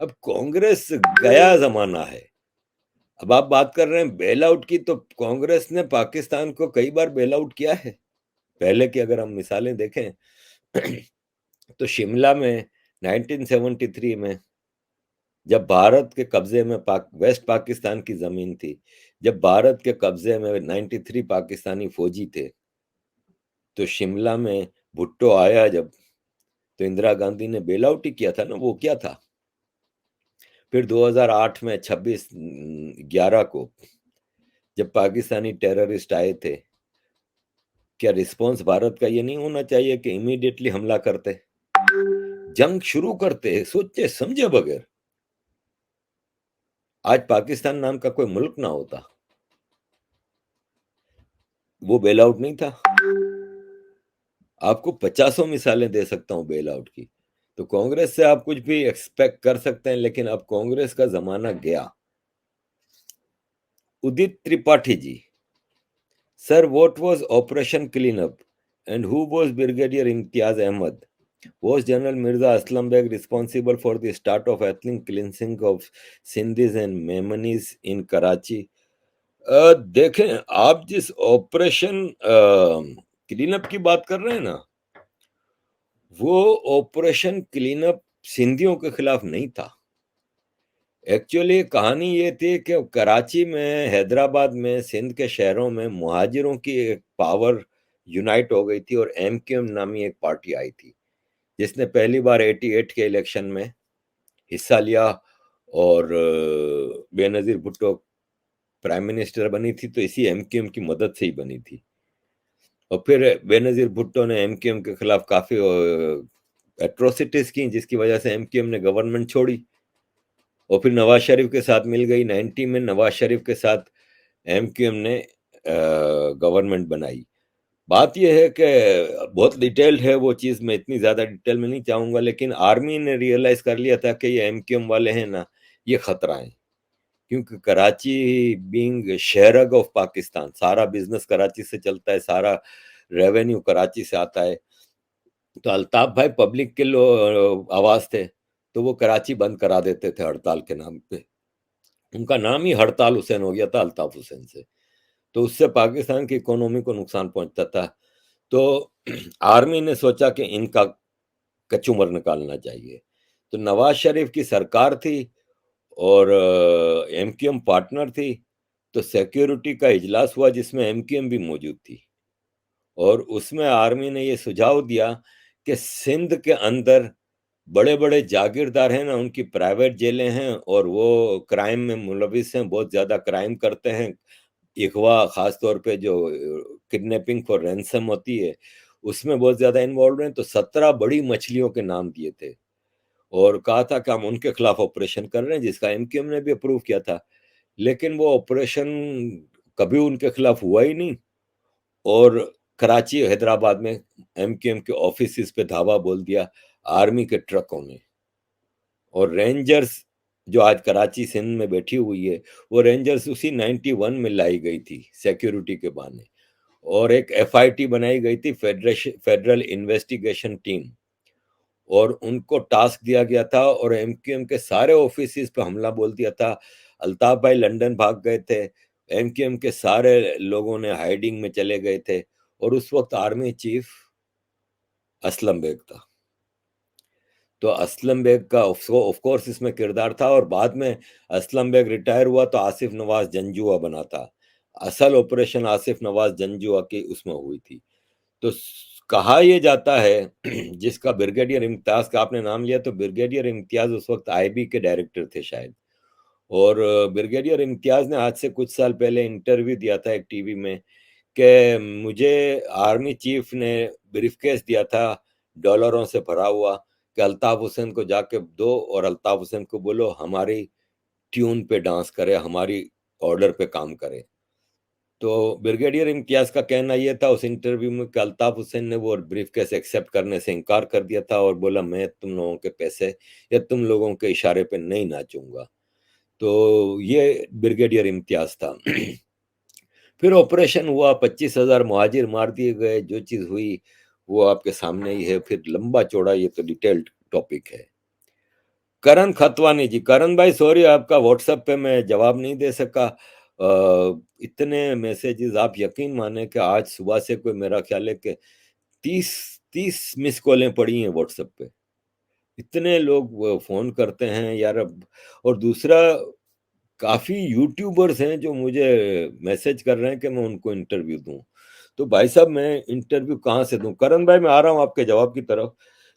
अब कांग्रेस गया जमाना है। अब आप बात कर रहे हैं बेल आउट की, तो कांग्रेस ने पाकिस्तान को कई बार बेल आउट किया है। पहले की अगर हम मिसालें देखें तो शिमला में 1973 में जब भारत के कब्जे में वेस्ट पाकिस्तान की जमीन थी, जब भारत के कब्जे में 93 पाकिस्तानी फौजी थे, तो शिमला में भुट्टो आया जब, तो इंदिरा गांधी ने बेल आउट ही किया था ना। वो क्या था? फिर 2008 में 26/11 को जब पाकिस्तानी टेररिस्ट आए थे, क्या रिस्पॉन्स भारत का ये नहीं होना चाहिए कि इमीडिएटली हमला करते, जंग शुरू करते, सोचे समझे बगैर? आज पाकिस्तान नाम का कोई मुल्क ना होता, वो बेल आउट नहीं था। आपको पचासों मिसालें दे सकता हूं बेल आउट की। तो कांग्रेस से आप कुछ भी एक्सपेक्ट कर सकते हैं, लेकिन अब कांग्रेस का जमाना गया। Udit Tripathi ji, sir, what was operation clean up and who was brigadier Imtiaz Ahmed? Was General Mirza Aslam Beg responsible for the start of ethnic cleansing of Sindhis and Memoni's in Karachi? देखें, आप जिस ऑपरेशन क्लीन अप की बात कर रहे हैं ना, वो ऑपरेशन क्लीन अप सिंधियों के खिलाफ नहीं था। एक्चुअली कहानी ये थी कि कराची में, हैदराबाद में, सिंध के शहरों में मुहाजिरों की एक पावर यूनाइट हो गई थी और एमक्यूएम नामी एक पार्टी आई थी, जिसने पहली बार 88 के इलेक्शन में हिस्सा लिया। और बेनजीर भुट्टो प्राइम मिनिस्टर बनी थी, तो इसी एमक्यूएम की मदद से ही बनी थी। और फिर बेनजीर भुट्टो ने एमक्यूएम के खिलाफ काफी एट्रोसिटीज की, जिसकी वजह से एमक्यूएम ने गवर्नमेंट छोड़ी और फिर नवाज शरीफ के साथ मिल गई। 90 में नवाज शरीफ के साथ एमक्यूएम ने गवर्नमेंट बनाई। बात यह है कि बहुत डिटेल्ड है वो चीज़, मैं इतनी ज़्यादा डिटेल में नहीं चाहूँगा, लेकिन आर्मी ने रियलाइज़ कर लिया था कि ये एमक्यूएम वाले हैं ना, ये खतरा है। क्योंकि कराची बीइंग शहरग ऑफ पाकिस्तान, सारा बिजनेस कराची से चलता है, सारा रेवेन्यू कराची से आता है। तो अल्ताफ भाई पब्लिक के आवाज थे, तो वो कराची बंद करा देते थे हड़ताल के नाम पे। उनका नाम ही हड़ताल हुसैन हो गया था, अल्ताफ हुसैन से। तो उससे पाकिस्तान की इकोनॉमी को नुकसान पहुंचता था। तो आर्मी ने सोचा कि इनका कचूमर निकालना चाहिए। तो नवाज शरीफ की सरकार थी और एमक्यूएम पार्टनर थी, तो सिक्योरिटी का इजलास हुआ जिसमें एमक्यूएम भी मौजूद थी। और उसमें आर्मी ने ये सुझाव दिया कि सिंध के अंदर बड़े बड़े जागीरदार हैं ना, उनकी प्राइवेट जेलें हैं और वो क्राइम में मुलविस हैं, बहुत ज्यादा क्राइम करते हैं। इगवा, खास तौर पे जो किडनैपिंग फॉर रैंसम होती है, उसमें बहुत ज्यादा इन्वॉल्व हैं। तो 17 बड़ी मछलियों के नाम दिए थे और कहा था कि हम उनके खिलाफ ऑपरेशन कर रहे हैं, जिसका एमक्यूएम ने भी अप्रूव किया था। लेकिन वो ऑपरेशन कभी उनके खिलाफ हुआ ही नहीं। और कराची, हैदराबाद में एमक्यूएम के ऑफिस पे धावा बोल दिया आर्मी के ट्रकों ने। और रेंजर्स जो आज कराची सिंध में बैठी हुई है, वो रेंजर्स उसी 91 में लाई गई थी सिक्योरिटी के बहाने। और एक एफआईटी बनाई गई थी, फेडरल इन्वेस्टिगेशन टीम, और उनको टास्क दिया गया था और एमक्यूएम के सारे ऑफिस पे हमला बोल दिया था। अल्ताफ भाई लंदन भाग गए थे, एमक्यूएम के सारे लोगों ने हाइडिंग में चले गए थे, और उस वक्त आर्मी चीफ असलम बेग था। तो असलम बेग का ऑफ कोर्स इसमें किरदार था, और बाद में असलम बेग रिटायर हुआ तो आसिफ नवाज जंजुआ बना था। असल ऑपरेशन आसिफ नवाज जंजुआ की उसमें हुई थी। तो कहा यह जाता है जिसका ब्रिगेडियर इम्तियाज का आपने नाम लिया, तो ब्रिगेडियर इम्तियाज उस वक्त आईबी के डायरेक्टर थे शायद। और ब्रिगेडियर इम्तियाज ने आज से कुछ साल पहले इंटरव्यू दिया था एक टीवी में कि मुझे आर्मी चीफ ने ब्रीफकेस दिया था डॉलरों से भरा हुआ, कि अल्ताफ हुसैन को जाके दो और अल्ताफ हुसैन को बोलो हमारी ट्यून पे डांस करे, हमारी ऑर्डर पे काम करे। तो ब्रिगेडियर इम्तियाज का कहना यह था उस इंटरव्यू में कि अल्ताफ हुसैन ने वो ब्रीफकेस एक्सेप्ट करने से इनकार कर दिया था, और बोला मैं तुम लोगों के पैसे या तुम लोगों के इशारे पे नहीं नाचूंगा। तो ये ब्रिगेडियर इम्तियाज था। फिर ऑपरेशन हुआ, 25,000 मुहाजिर मार दिए गए, जो चीज हुई वो आपके सामने ही है, फिर लंबा चौड़ा ये तो डिटेल्ड टॉपिक है। करण खतवानी जी, करण भाई सॉरी, आपका व्हाट्सएप पे मैं जवाब नहीं दे सका। इतने मैसेजेस, आप यकीन माने कि आज सुबह से कोई मेरा ख्याल है कि 30 मिस कॉलें पड़ी हैं व्हाट्सएप पे। इतने लोग फोन करते हैं यार अब। और दूसरा, काफी यूट्यूबर्स हैं जो मुझे मैसेज कर रहे हैं कि मैं उनको इंटरव्यू दूं। तो भाई साहब मैं इंटरव्यू कहाँ से दूं? करण भाई मैं आ रहा हूं आपके जवाब की तरफ।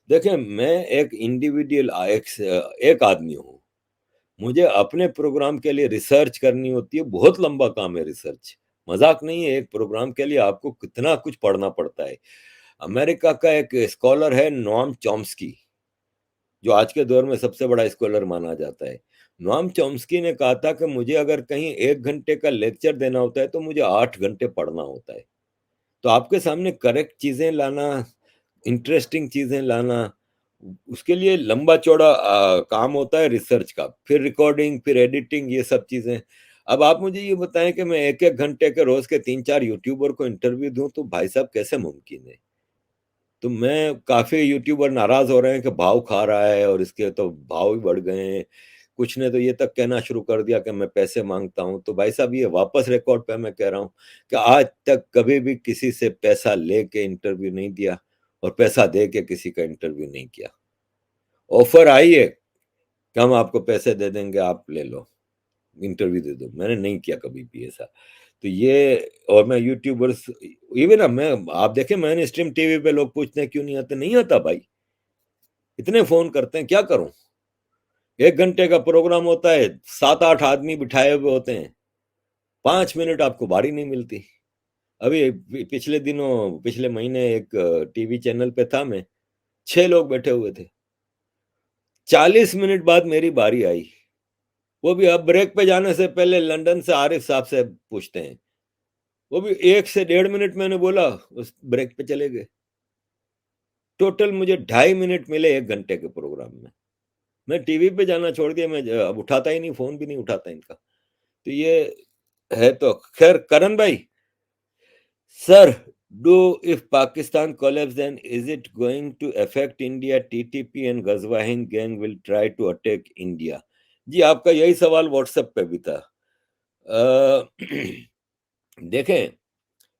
देखें, मैं एक इंडिविजुअल एक आदमी हूँ। मुझे अपने प्रोग्राम के लिए रिसर्च करनी होती है, बहुत लंबा काम है रिसर्च, मजाक नहीं है। एक प्रोग्राम के लिए आपको कितना कुछ पढ़ना पड़ता है। अमेरिका का एक स्कॉलर है नोआम चॉम्स्की, जो आज के दौर में सबसे बड़ा स्कॉलर माना जाता है। नोआम चॉम्स्की ने कहा था कि मुझे अगर कहीं 1 घंटे का लेक्चर देना होता है तो मुझे 8 घंटे पढ़ना होता है। तो आपके सामने करेक्ट चीजें लाना, इंटरेस्टिंग चीजें लाना, उसके लिए लंबा चौड़ा काम होता है रिसर्च का, फिर रिकॉर्डिंग, फिर एडिटिंग, ये सब चीजें। अब आप मुझे ये बताएं कि मैं 1-1 घंटे के रोज के 3-4 यूट्यूबर को इंटरव्यू दूं, तो भाई साहब कैसे मुमकिन है? तो मैं, काफी यूट्यूबर नाराज हो रहे हैं कि भाव खा रहा है, और इसके तो भाव भी बढ़ गए हैं। कुछ ने तो ये तक कहना शुरू कर दिया कि मैं पैसे मांगता हूं। तो भाई साहब ये वापस रिकॉर्ड पे मैं कह रहा हूं कि आज तक कभी भी किसी से पैसा लेके इंटरव्यू नहीं दिया, और पैसा दे के किसी का इंटरव्यू नहीं किया। ऑफर आई है कि हम आपको पैसे दे देंगे, आप ले लो, इंटरव्यू दे दो, मैंने नहीं किया कभी भी ऐसा। तो ये, और मैं यूट्यूबर्स, इवन अब मैं, आप देखें मैंने स्ट्रीम टीवी पे लोग पूछते हैं क्यों नहीं आते, नहीं आता भाई। इतने फोन करते हैं, क्या करूं? 1 घंटे का प्रोग्राम होता है, 7-8 आदमी बिठाए हुए होते हैं, 5 मिनट आपको बारी नहीं मिलती। अभी पिछले दिनों, पिछले महीने एक टीवी चैनल पे था मैं, 6 लोग बैठे हुए थे, 40 मिनट बाद मेरी बारी आई। वो भी अब ब्रेक पे जाने से पहले लंदन से आरिफ साहब से पूछते हैं। वो भी 1 से 1.5 मिनट मैंने बोला, उस ब्रेक पे चले गए। टोटल मुझे 2.5 मिनट मिले 1 घंटे के प्रोग्राम में। मैं टीवी पे जाना छोड़ दिया, मैं अब उठाता ही नहीं, फोन भी नहीं उठाता इनका। तो ये है। तो खैर करण भाई, sir, do if Pakistan collapse then is it going to affect India? TTP and Ghazwahin gang will try to attack India। जी आपका यही सवाल व्हाट्सएप पे भी था। देखें,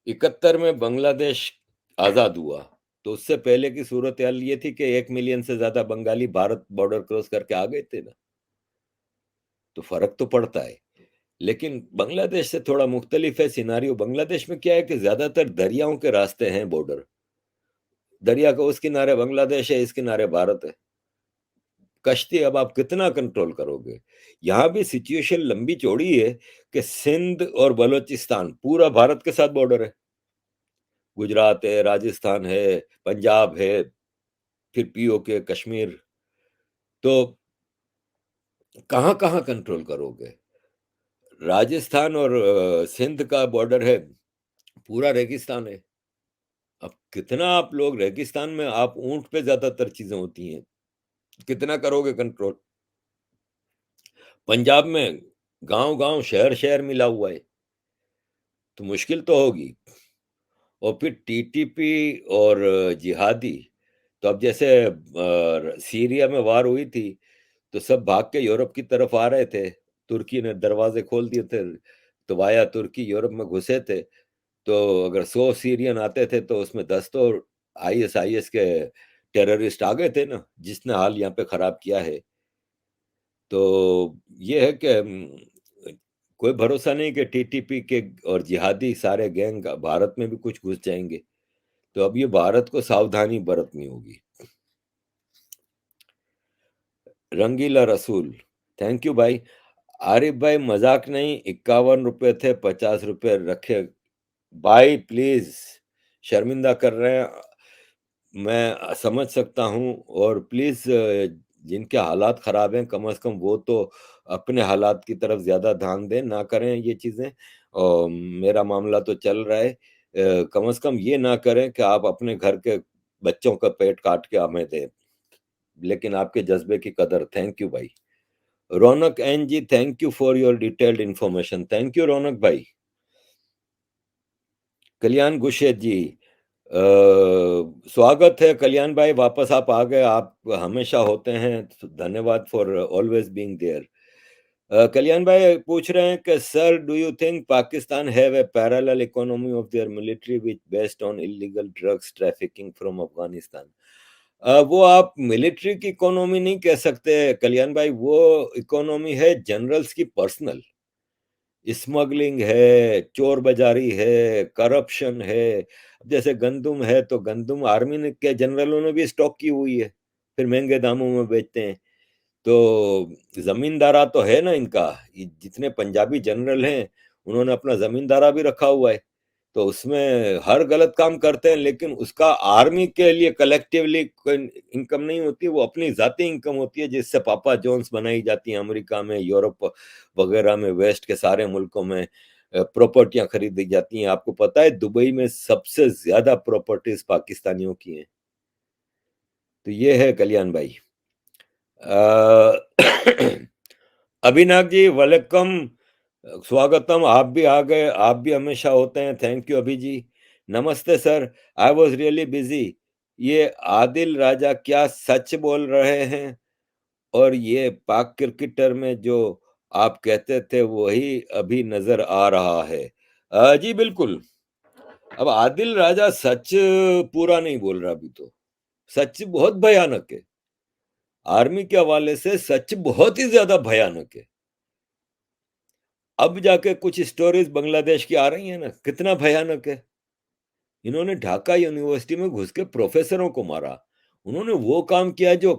71 में बांग्लादेश आजाद हुआ, तो उससे पहले की सूरत हाल ये थी कि 1 मिलियन से ज्यादा बंगाली भारत बॉर्डर क्रॉस करके आ गए थे ना। तो फर्क तो पड़ता है, लेकिन बांग्लादेश से थोड़ा मुख्तलिफ है सिनारियो। बांग्लादेश में क्या है कि ज्यादातर दरियाओं के रास्ते हैं बॉर्डर। दरिया का उस किनारे बांग्लादेश है, इस किनारे भारत है। कश्ती अब आप कितना कंट्रोल करोगे? यहाँ भी सिचुएशन लंबी चौड़ी है कि सिंध और बलोचिस्तान पूरा भारत के साथ बॉर्डर है। गुजरात है, राजस्थान है, पंजाब है, फिर पीओके कश्मीर। तो कहाँ कहाँ कंट्रोल करोगे? राजस्थान और सिंध का बॉर्डर है, पूरा रेगिस्तान है। अब कितना आप लोग रेगिस्तान में, आप ऊंट पे ज्यादातर चीजें होती हैं, कितना करोगे कंट्रोल? पंजाब में गांव गांव, शहर शहर मिला हुआ है, तो मुश्किल तो होगी। और फिर टीटीपी और जिहादी, तो अब जैसे सीरिया में वार हुई थी, तो सब भाग के यूरोप की तरफ आ रहे थे, तुर्की ने दरवाजे खोल दिए थे। तो वाया तुर्की यूरोप में घुसे थे, तो अगर 100 सीरियन आते थे तो उसमें 10 तो आईएसआईएस के टेररिस्ट आ गए थे ना, जिसने हाल यहाँ पे खराब किया है। तो ये है कि कोई भरोसा नहीं कि टीटीपी के और जिहादी सारे गैंग भारत में भी कुछ घुस जाएंगे। तो अब ये भारत को सावधानी बरतनी होगी। रंगीला रसूल, थैंक यू भाई। आरिफ भाई मजाक नहीं, 51 रुपए थे, 50 रुपए रखे। भाई प्लीज, शर्मिंदा कर रहे हैं, मैं समझ सकता हूँ। और प्लीज जिनके हालात खराब हैं कम से कम वो तो अपने हालात की तरफ ज्यादा ध्यान दें, ना करें ये चीजें। और मेरा मामला तो चल रहा है, कम से कम ये ना करें कि आप अपने घर के बच्चों का पेट काट के हमें दें। लेकिन आपके जज्बे की कदर, थैंक यू भाई। Raunak N ji, thank you for your detailed information. Thank you Raunak भाई। कल्याण गुशेत जी, स्वागत है कल्याण भाई, वापस आप आ गए, आप हमेशा होते हैं, धन्यवाद फॉर ऑलवेज बीइंग देयर। कल्याण भाई पूछ रहे हैं कि sir, do you think Pakistan have a parallel economy of their military which based on illegal drugs trafficking from Afghanistan? वो आप मिलिट्री की इकोनॉमी नहीं कह सकते कल्याण भाई, वो इकोनॉमी है जनरल्स की पर्सनल। स्मगलिंग है, चोर बाजारी है, करप्शन है। जैसे गंदुम है तो गंदुम आर्मी ने के जनरलों ने भी स्टॉक की हुई है, फिर महंगे दामों में बेचते हैं। तो जमींदारा तो है ना इनका, ये जितने पंजाबी जनरल हैं उन्होंने अपना जमींदारा भी रखा हुआ है। तो उसमें हर गलत काम करते हैं, लेकिन उसका आर्मी के लिए कलेक्टिवली कोई इनकम नहीं होती, वो अपनी जाती इनकम होती है, जिससे पापा जॉन्स बनाई जाती हैं अमेरिका में, यूरोप वगैरह में, वेस्ट के सारे मुल्कों में प्रॉपर्टियां खरीदी जाती हैं। आपको पता है दुबई में सबसे ज्यादा प्रॉपर्टीज पाकिस्तानियों की हैं। तो ये है कल्याण भाई। अभिनाथ जी वेलकम, स्वागतम, आप भी आ गए, आप भी हमेशा होते हैं, थैंक यू अभी जी। नमस्ते sir, I was really busy. ये आदिल राजा क्या सच बोल रहे हैं? और ये पाक क्रिकेटर में जो आप कहते थे वही अभी नजर आ रहा है? जी बिल्कुल। अब आदिल राजा सच पूरा नहीं बोल रहा, अभी तो सच बहुत भयानक है। आर्मी के हवाले से सच बहुत ही ज्यादा भयानक है। अब जाके कुछ स्टोरीज बांग्लादेश की आ रही है ना, कितना भयानक है। इन्होंने ढाका यूनिवर्सिटी में घुस के प्रोफेसरों को मारा। उन्होंने वो काम किया जो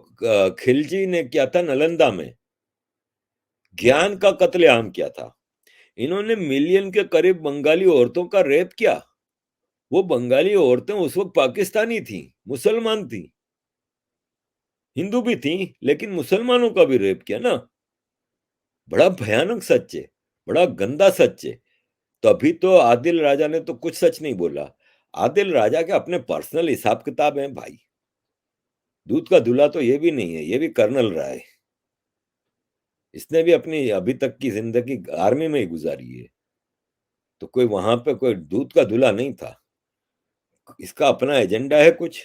खिलजी ने किया था नालंदा में, ज्ञान का कत्लेआम किया था। इन्होंने मिलियन के करीब बंगाली औरतों का रेप किया। वो बंगाली औरतें उस वक्त पाकिस्तानी थी, मुसलमान थी, हिंदू भी थी, लेकिन मुसलमानों का भी रेप किया ना। बड़ा भयानक सच है, बड़ा गंदा सच है। तभी तो आदिल राजा ने तो कुछ सच नहीं बोला। आदिल राजा के अपने पर्सनल हिसाब किताब हैं भाई। दूध का दूल्हा तो ये भी नहीं है, ये भी कर्नल रहा है। इसने भी अपनी अभी तक की जिंदगी आर्मी में ही गुजारी है। तो कोई वहां पे कोई दूध का दूल्हा नहीं था। इसका अपना एजेंडा है कुछ,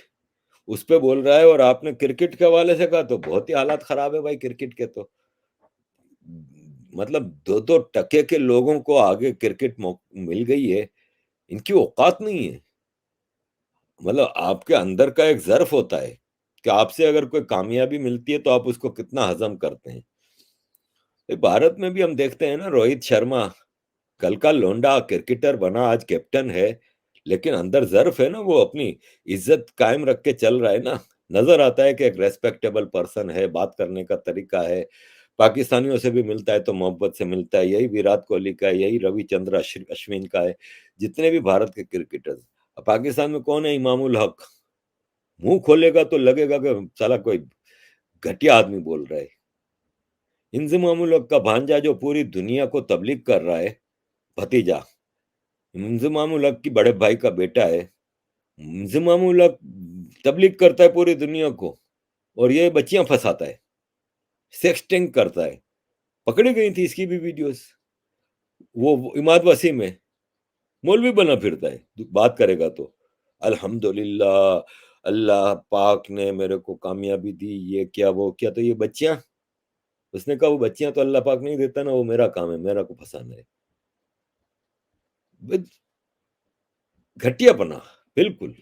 उस पे बोल रहा है। और आपने क्रिकेट के हवाले से कहा तो बहुत ही हालात खराब है भाई क्रिकेट के तो। मतलब दो दो टके के लोगों को आगे क्रिकेट मिल गई है, इनकी औकात नहीं है। मतलब आपके अंदर का एक ज़र्फ होता है कि आपसे अगर कोई कामयाबी मिलती है तो आप उसको कितना हजम करते हैं। भारत में भी हम देखते हैं ना, रोहित शर्मा कल का लोंडा क्रिकेटर बना, आज कैप्टन है, लेकिन अंदर ज़र्फ है ना, वो अपनी इज्जत कायम रख के चल रहा है ना। नजर आता है कि एक रेस्पेक्टेबल पर्सन है, बात करने का तरीका है। पाकिस्तानियों से भी मिलता है तो मोहब्बत से मिलता है। यही विराट कोहली का है, यही रविचंद्र अश्विन का है, जितने भी भारत के क्रिकेटर्स। पाकिस्तान में कौन है? इमामुल हक। मुंह खोलेगा तो लगेगा कि साला कोई घटिया आदमी बोल रहा है। इंजमामुल हक का भांजा जो पूरी दुनिया को तबलीग कर रहा है, भतीजा, इंजमामुल हक की बड़े भाई का बेटा है। इंजमामुल हक तबलीग करता है पूरी दुनिया को, और ये बच्चियां फंसाता है, सेक्सटिंग करता है। पकड़ी गई थी इसकी भी वीडियोस। वो इमाद वसीम है, मौलवी बना फिरता है, बात करेगा तो अल्हम्दुलिल्लाह, अल्लाह पाक ने मेरे को कामयाबी दी, ये क्या वो क्या। तो ये बच्चियां, उसने कहा वो बच्चियां तो अल्लाह पाक नहीं देता ना, वो मेरा काम है, मेरा को फंसाना है। विद घटियापना, बिल्कुल।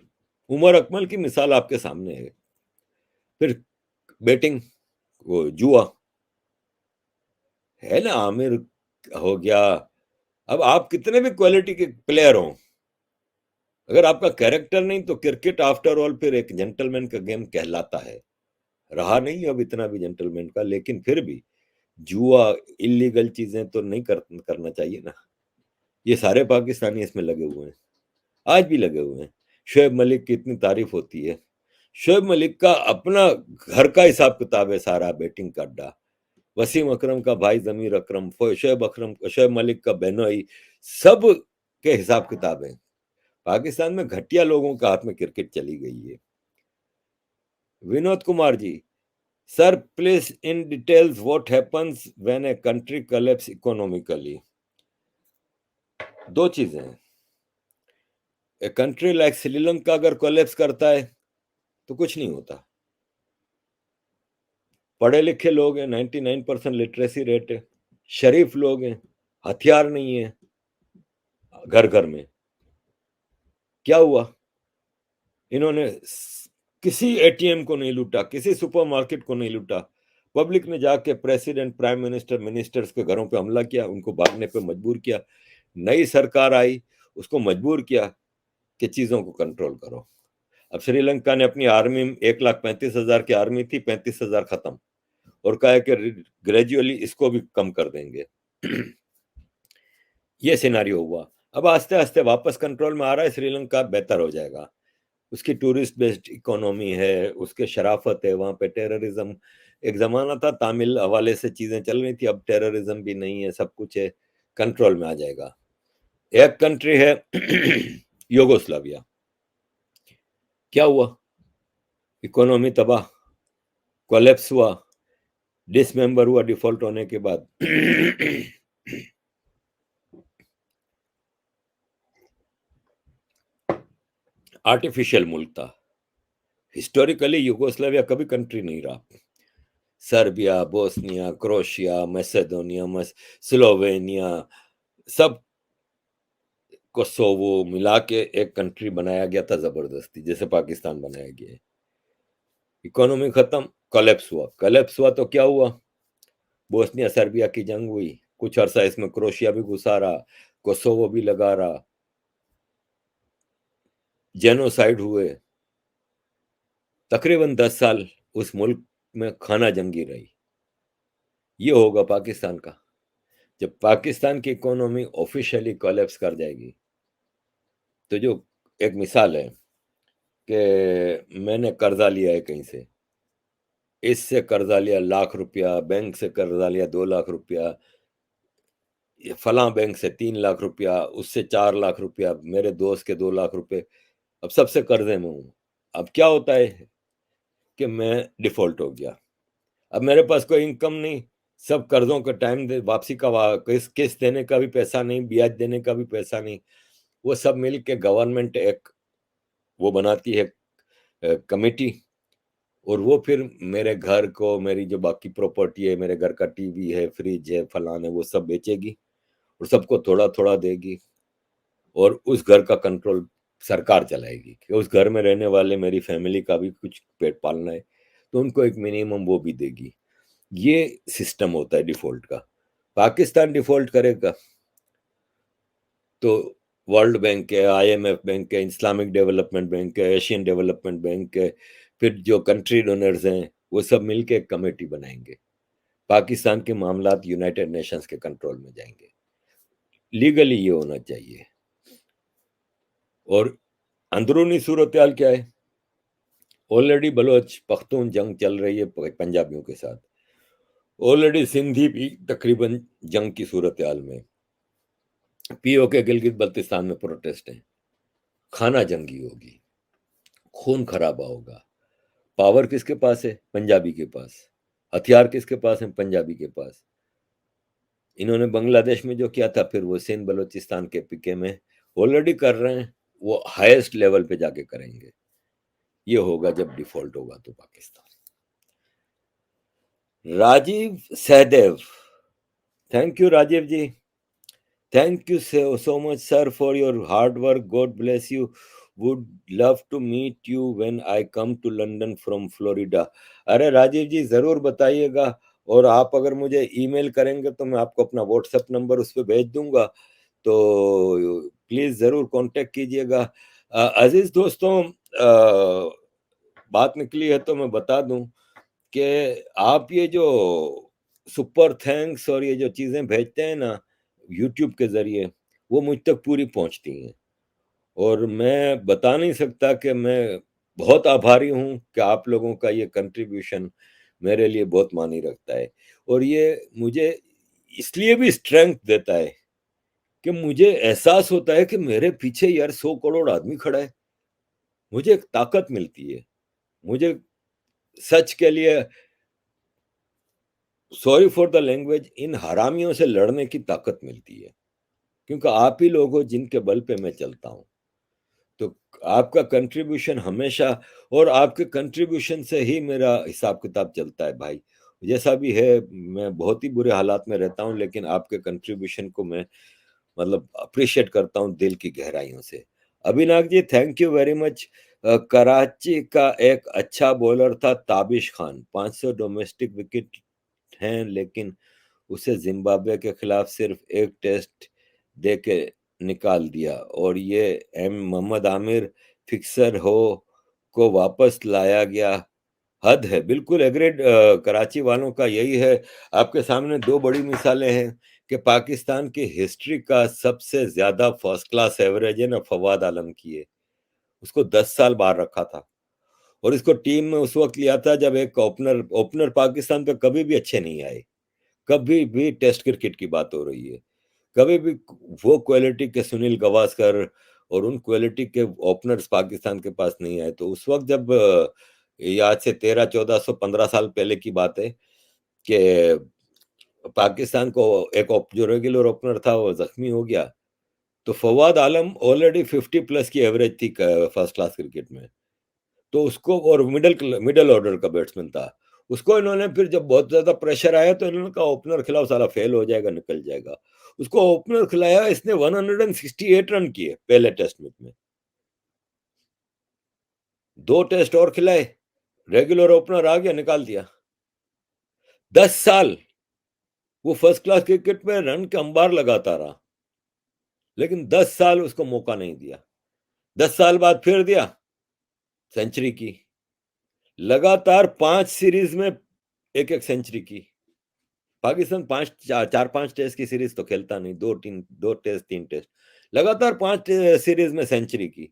उमर अकमल की मिसाल आपके सामने है। फिर बेटिंग, वो जुआ है ना, आमिर हो गया। अब आप कितने भी क्वालिटी के प्लेयर हो, अगर आपका कैरेक्टर नहीं, तो क्रिकेट आफ्टर ऑल फिर एक जेंटलमैन का गेम कहलाता है। रहा नहीं अब इतना भी जेंटलमैन का, लेकिन फिर भी जुआ, इलीगल चीजें तो नहीं करना चाहिए ना। ये सारे पाकिस्तानी इसमें लगे हुए हैं, आज भी लगे हुए हैं। शोएब मलिक की इतनी तारीफ होती है। शोएब मलिक का अपना घर का हिसाब किताब है सारा, बैटिंग का अड्डा। वसीम अकरम का भाई जमीर अकरम, शोएब मलिक का बहनोई, सब के हिसाब किताब है। पाकिस्तान में घटिया लोगों के हाथ में क्रिकेट चली गई है। Vinod Kumar ji, sir please in details what happens when a country collapse economically. दो चीजें हैं। ए कंट्री लाइक श्रीलंका अगर कोलैप्स करता है तो कुछ नहीं होता। पढ़े लिखे लोग हैं, 99% लिटरेसी रेट है, शरीफ लोग हैं, हथियार नहीं है घर घर में। क्या हुआ? इन्होंने किसी एटीएम को नहीं लूटा, किसी सुपरमार्केट को नहीं लूटा। पब्लिक ने जाके प्रेसिडेंट, प्राइम मिनिस्टर, मिनिस्टर्स के घरों पे हमला किया, उनको भागने पे मजबूर किया। नई सरकार आई, उसको मजबूर किया कि चीजों को कंट्रोल करो। अब श्रीलंका ने अपनी आर्मी, 1,35,000 की आर्मी थी, 35,000 खत्म, और कहा है कि ग्रेजुअली इसको भी कम कर देंगे। ये सिनारियो हुआ। अब आस्ते आस्ते वापस कंट्रोल में आ रहा है, श्रीलंका बेहतर हो जाएगा। उसकी टूरिस्ट बेस्ड इकोनॉमी है, उसके शराफत है, वहां पे टेररिज्म, एक जमाना था तामिल हवाले से चीजें चल रही थी, अब टेररिज्म भी नहीं है, सब कुछ है, कंट्रोल में आ जाएगा। एक कंट्री है यूगोस्लाविया, क्या हुआ? इकोनॉमी तबाह, कोलेप्स हुआ, डिसमेंबर हुआ डिफॉल्ट होने के बाद। आर्टिफिशियल मुल्क था। हिस्टोरिकली यूगोस्लाविया कभी कंट्री नहीं रहा। Serbia, Bosnia, crochet, Macedonia, Slovenia, सब कोसोवो मिला के एक कंट्री बनाया गया था जबरदस्ती, जैसे पाकिस्तान बनाया गया है। इकोनॉमी खत्म, कोलैप्स हुआ। कोलैप्स हुआ तो क्या हुआ? बोस्निया सर्बिया की जंग हुई, कुछ अरसा इसमें क्रोशिया भी घुसा रहा, कोसोवो भी लगा रहा, जेनोसाइड हुए। तकरीबन 10 साल उस मुल्क में खाना जंगी रही। ये होगा पाकिस्तान का। जब पाकिस्तान की इकोनॉमी ऑफिशियली कोलैप्स कर जाएगी, तो जो एक मिसाल है कि मैंने कर्जा लिया है कहीं से, इससे कर्जा लिया ₹1,00,000, बैंक से कर्जा लिया ₹2,00,000, फलां बैंक से ₹3,00,000, उससे ₹4,00,000, मेरे दोस्त के ₹2,00,000, अब सबसे कर्जे में हूं। अब क्या होता है कि मैं डिफॉल्ट हो गया, अब मेरे पास कोई इनकम नहीं, सब कर्जों का टाइम दे वापसी का, किस्त देने का भी पैसा नहीं, ब्याज देने का भी पैसा नहीं। वो सब मिल के गवर्नमेंट एक वो बनाती है कमेटी, और वो फिर मेरे घर को, मेरी जो बाकी प्रॉपर्टी है, मेरे घर का टीवी है, फ्रिज है, फलान है, वो सब बेचेगी और सबको थोड़ा थोड़ा देगी, और उस घर का कंट्रोल सरकार चलाएगी कि उस घर में रहने वाले मेरी फैमिली का भी कुछ पेट पालना है, तो उनको एक मिनिमम वो भी देगी। ये सिस्टम होता है डिफॉल्ट का। पाकिस्तान डिफॉल्ट करेगा तो वर्ल्ड बैंक है, आईएमएफ बैंक है, इस्लामिक डेवलपमेंट बैंक है, एशियन डेवलपमेंट बैंक है, फिर जो कंट्री डोनर्स हैं, वो सब मिलके एक कमेटी बनाएंगे। पाकिस्तान के मामलात यूनाइटेड नेशंस के कंट्रोल में जाएंगे। लीगली ये होना चाहिए। और अंदरूनी सूरत हाल क्या है? ऑलरेडी बलोच पख्तून जंग चल रही है पंजाबियों के साथ। ऑलरेडी सिंधी भी तकरीबन जंग की सूरत हाल में। पीओके गिलगित बल्तिस्तान में प्रोटेस्ट है, खाना जंगी होगी, खून खराबा होगा। पावर किसके पास है? पंजाबी के पास। हथियार किसके पास है? पंजाबी के पास। इन्होंने बांग्लादेश में जो किया था, फिर वो सिंध बलोचिस्तान के पीके में ऑलरेडी कर रहे हैं, वो हाईएस्ट लेवल पे जाके करेंगे। ये होगा जब डिफॉल्ट होगा तो Pakistan. Rajiv Sahdev, thank you Rajiv ji. Thank you so much, sir, for your hard work. God bless you. Would love to meet you when I come to London from Florida. अरे राजीव जी जरूर बताइएगा, और आप अगर मुझे ईमेल करेंगे तो मैं आपको अपना व्हाट्सएप नंबर उस पर भेज दूंगा, तो प्लीज जरूर कांटेक्ट कीजिएगा। अजीज दोस्तों, बात निकली है तो मैं बता दूं कि आप ये जो सुपर थैंक्स और ये जो चीजें भेजते हैं ना यूट्यूब के जरिए, वो मुझ तक पूरी पहुंचती हैं, और मैं बता नहीं सकता कि मैं बहुत आभारी हूं कि आप लोगों का ये कंट्रीब्यूशन मेरे लिए बहुत मानी रखता है। और ये मुझे इसलिए भी स्ट्रेंथ देता है कि मुझे एहसास होता है कि मेरे पीछे यार 100 करोड़ आदमी खड़ा है। मुझे एक ताकत मिलती है, मुझे सच के लिए, सॉरी फॉर द लैंग्वेज, इन हरामियों से लड़ने की ताकत मिलती है, क्योंकि आप ही लोग हो जिनके बल पे मैं चलता हूं। तो आपका कंट्रीब्यूशन हमेशा, और आपके कंट्रीब्यूशन से ही मेरा हिसाब किताब चलता है भाई। जैसा भी है, मैं बहुत ही बुरे हालात में रहता हूं, लेकिन आपके कंट्रीब्यूशन को मैं मतलब अप्रिशिएट करता हूं दिल की गहराइयों से। Abhinag ji, thank you very much. Karachi का एक अच्छा बॉलर था ताबिश खान, 500 डोमेस्टिक विकेट हैं, लेकिन उसे जिम्बाब्वे के खिलाफ सिर्फ एक टेस्ट दे के निकाल दिया, और ये एम मोहम्मद आमिर फिक्सर हो को वापस लाया गया। हद है, बिल्कुल एग्रेड। कराची वालों का यही है। आपके सामने दो बड़ी मिसालें हैं कि पाकिस्तान की हिस्ट्री का सबसे ज्यादा फर्स्ट क्लास एवरेज है ना फवाद आलम की है। उसको 10 साल बाहर रखा था, और इसको टीम में उस वक्त लिया था जब एक ओपनर ओपनर पाकिस्तान पे कभी भी अच्छे नहीं आए। कभी भी टेस्ट क्रिकेट की बात हो रही है, कभी भी वो क्वालिटी के सुनील गावस्कर और उन क्वालिटी के ओपनर्स पाकिस्तान के पास नहीं आए। तो उस वक्त जब ये आज से 13, 14, 15 साल पहले की बात है कि पाकिस्तान को एक जो रेगुलर ओपनर था वो जख्मी हो गया, तो फवाद आलम ऑलरेडी 50 प्लस की एवरेज थी फर्स्ट क्लास क्रिकेट में। तो उसको, और मिडिल मिडिल ऑर्डर का बैट्समैन था, उसको इन्होंने फिर जब बहुत ज्यादा प्रेशर आया तो इन्होंने कहा ओपनर खिलाओ, साला फेल हो जाएगा, निकल जाएगा। उसको ओपनर खिलाया, इसने 168 रन किए पहले टेस्ट मैच में। दो टेस्ट और खिलाए, रेगुलर ओपनर आ गया, निकाल दिया। 10 साल वो फर्स्ट क्लास क्रिकेट में रन के अंबार लगाता रहा, लेकिन 10 साल उसको मौका नहीं दिया। 10 साल बाद फिर दिया, सेंचुरी की। लगातार 5 सीरीज में एक एक सेंचुरी की। पाकिस्तान पांच चार, 4-5 टेस्ट की सीरीज तो खेलता नहीं, 2 टेस्ट 3 टेस्ट, लगातार 5 सीरीज में सेंचुरी की।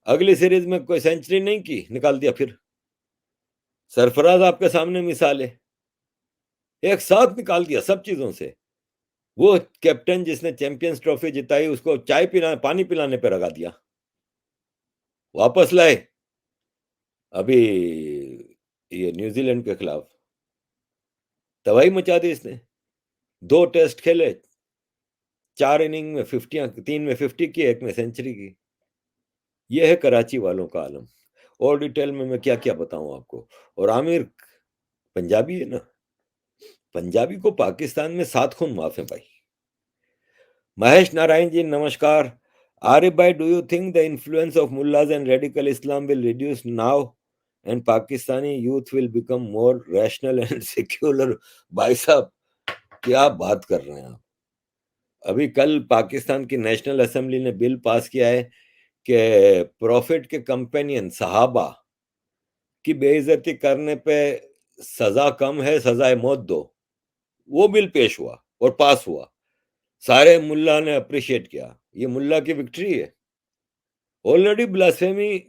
अगली सीरीज में कोई सेंचुरी नहीं की, निकाल दिया फिर। सरफराज आपके सामने मिसाल है, एक साथ निकाल दिया सब चीजों से। वो कैप्टन जिसने चैंपियंस ट्रॉफी जिताई, उसको चाय पिला पानी पिलाने पे लगा दिया, वापस लाए। अभी ये न्यूजीलैंड के खिलाफ तबाही मचा दी इसने। 2 टेस्ट खेले, 4 इनिंग में 50, 3 में 50 की, एक में सेंचुरी की। ये है कराची वालों का आलम। और डिटेल में मैं क्या क्या बताऊं आपको। और आमिर पंजाबी है ना, पंजाबी को पाकिस्तान में 7 खून माफ है भाई। महेश नारायण जी, नमस्कार। आरिफ भाई, do you think the influence of mullahs and radical Islam will reduce now and Pakistani youth will become more rational and secular? भाई साहब, क्या बात कर रहे हैं आप। अभी कल पाकिस्तान की नेशनल असेंबली ने बिल पास किया है कि प्रॉफिट के कंपेनियन सहाबा की बेइज्जती करने पे सजा कम है, सजाए मौत दो। वो बिल पेश हुआ और पास हुआ। सारे मुल्ला ने अप्रिशिएट किया, ये मुल्ला की विक्ट्री है। ऑलरेडी ब्लास्फेमी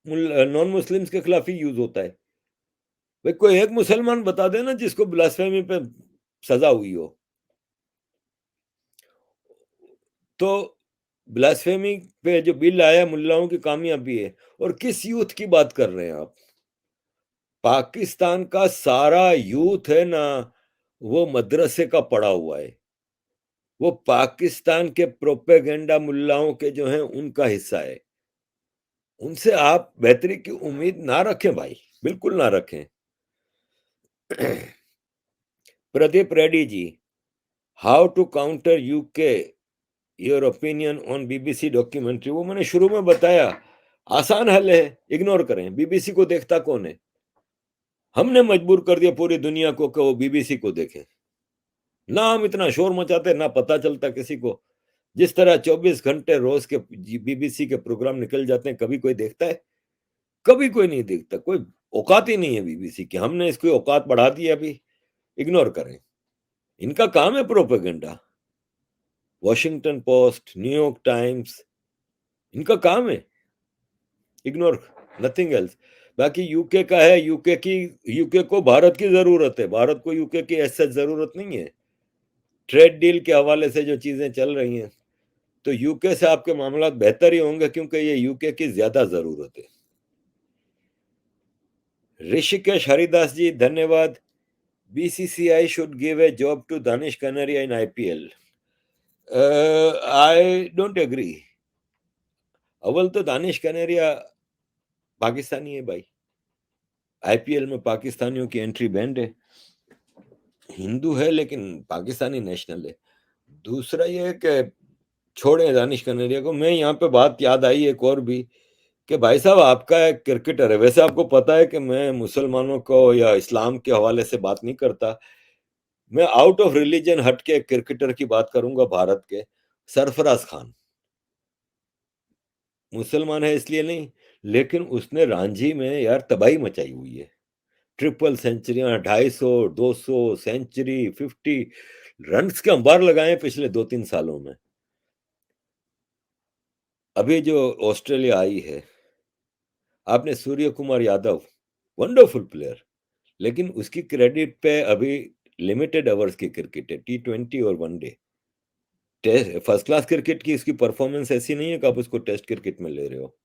नॉन मुस्लिम्स के खिलाफ ही यूज होता है। भाई कोई एक मुसलमान बता देना जिसको ब्लास्फेमी पे सजा हुई हो। तो ब्लास्फेमी पे जो बिल आया मुल्लाओं की कामयाबी है। और किस यूथ की बात कर रहे हैं आप? पाकिस्तान का सारा यूथ है ना, वो मदरसे का पड़ा हुआ है। वो पाकिस्तान के प्रोपेगेंडा मुल्लाओं के जो हैं उनका हिस्सा है। उनसे आप बेहतरी की उम्मीद ना रखें भाई, बिल्कुल ना रखें। Pradeep Reddy ji, how to counter UK, your opinion on BBC documentary, वो मैंने शुरू में बताया। आसान हल है, इग्नोर करें। बीबीसी को देखता कौन है? हमने मजबूर कर दिया पूरी दुनिया को कि वो बीबीसी को देखें। ना हम इतना शोर मचाते, ना पता चलता किसी को। जिस तरह 24 घंटे रोज के बीबीसी के प्रोग्राम निकल जाते हैं, कभी कोई देखता है? कभी कोई नहीं देखता। कोई औकात ही नहीं है बीबीसी की। हमने इसकी औकात बढ़ा दी है अभी। इग्नोर करें। इनका काम है propaganda. Washington post, New York times, इनका काम है। Ignore, nothing else. बाकी यूके का है, यूके को भारत की जरूरत है। भारत को यूके की ऐसा जरूरत नहीं है। ट्रेड डील के हवाले से जो चीजें चल रही हैं, तो यूके से आपके मामला बेहतर ही होंगे, क्योंकि ये यूके की ज्यादा जरूरत है। ऋषिकेश हरिदास जी, धन्यवाद। BCCI should give a job to Danish Kaneria in IPL. I don't agree. अव्वल तो दानिश कनेरिया पाकिस्तानी है भाई। आईपीएल में पाकिस्तानियों की एंट्री बैंड है। हिंदू है लेकिन पाकिस्तानी नेशनल है। दूसरा ये है कि छोड़े दानिश कनेरिया को। मैं यहाँ पे बात याद आई एक और भी, कि भाई साहब आपका एक क्रिकेटर है। वैसे आपको पता है कि मैं मुसलमानों को या इस्लाम के हवाले से बात नहीं करता। मैं आउट ऑफ रिलीजन हट के क्रिकेटर की बात करूंगा भारत के, सरफराज खान। मुसलमान है इसलिए नहीं, लेकिन उसने रांझी में यार तबाही मचाई हुई है। ट्रिपल सेंचुरियां, 250, 200 सेंचुरी, 50 रन्स के अंबार लगाए पिछले 2-3 सालों में। अभी जो ऑस्ट्रेलिया आई है, आपने सूर्य कुमार यादव, वंडरफुल प्लेयर, लेकिन उसकी क्रेडिट पे अभी लिमिटेड ओवर्स की क्रिकेट है, T20 और one day. Test first class cricket की इसकी परफॉर्मेंस ऐसी नहीं है कि आप उसको टेस्ट क्रिकेट में ले रहे हो।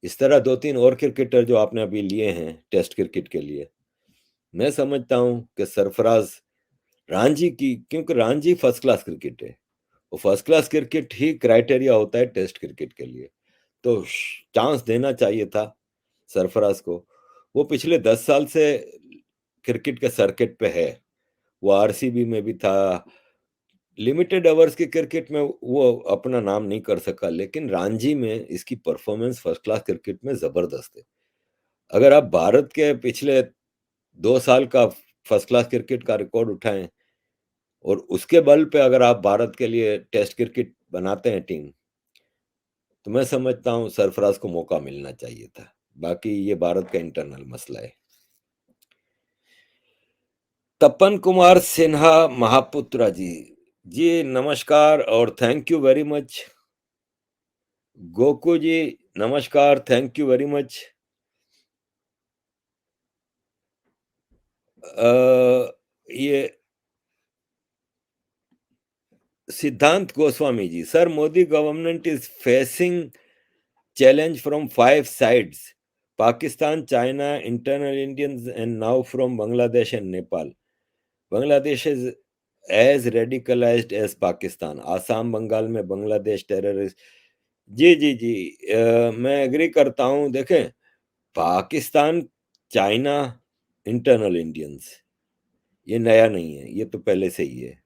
इस तरह 2-3 और क्रिकेटर जो आपने अभी लिए हैं टेस्ट क्रिकेट के लिए, मैं समझता हूं कि सरफराज, रांझी की, क्योंकि रांझी फर्स्ट क्लास क्रिकेट है। वो फर्स्ट क्लास क्रिकेट ही क्राइटेरिया होता है टेस्ट क्रिकेट के लिए। तो चांस देना चाहिए था सरफराज को। वो पिछले 10 साल से क्रिकेट के सर्किट पे है। वो आरसीबी में भी था। लिमिटेड ओवर्स की क्रिकेट में वो अपना नाम नहीं कर सका, लेकिन रणजी में इसकी परफॉर्मेंस फर्स्ट क्लास क्रिकेट में जबरदस्त है। अगर आप भारत के पिछले 2 साल का फर्स्ट क्लास क्रिकेट का रिकॉर्ड उठाएं और उसके बल पे अगर आप भारत के लिए टेस्ट क्रिकेट बनाते हैं टीम, तो मैं समझता हूं सरफराज को मौका मिलना चाहिए था। बाकी ये भारत का इंटरनल मसला है। तपन कुमार सिन्हा महापुत्रा जी, जी नमस्कार और thank you very much. Goku ji नमस्कार, थैंक यू वेरी मच। ये Siddhant Goswami ji, sir Modi government is facing challenge from 5 sides: Pakistan, China, internal Indians, and now from Bangladesh and Nepal. Bangladesh is as radicalized as Pakistan. Assam Bengal में बांग्लादेश टेररिस्ट। जी जी जी, मैं एग्री करता हूं। देखें, पाकिस्तान, चाइना, इंटरनल इंडियंस, ये नया नहीं है। ये तो पहले से ही है,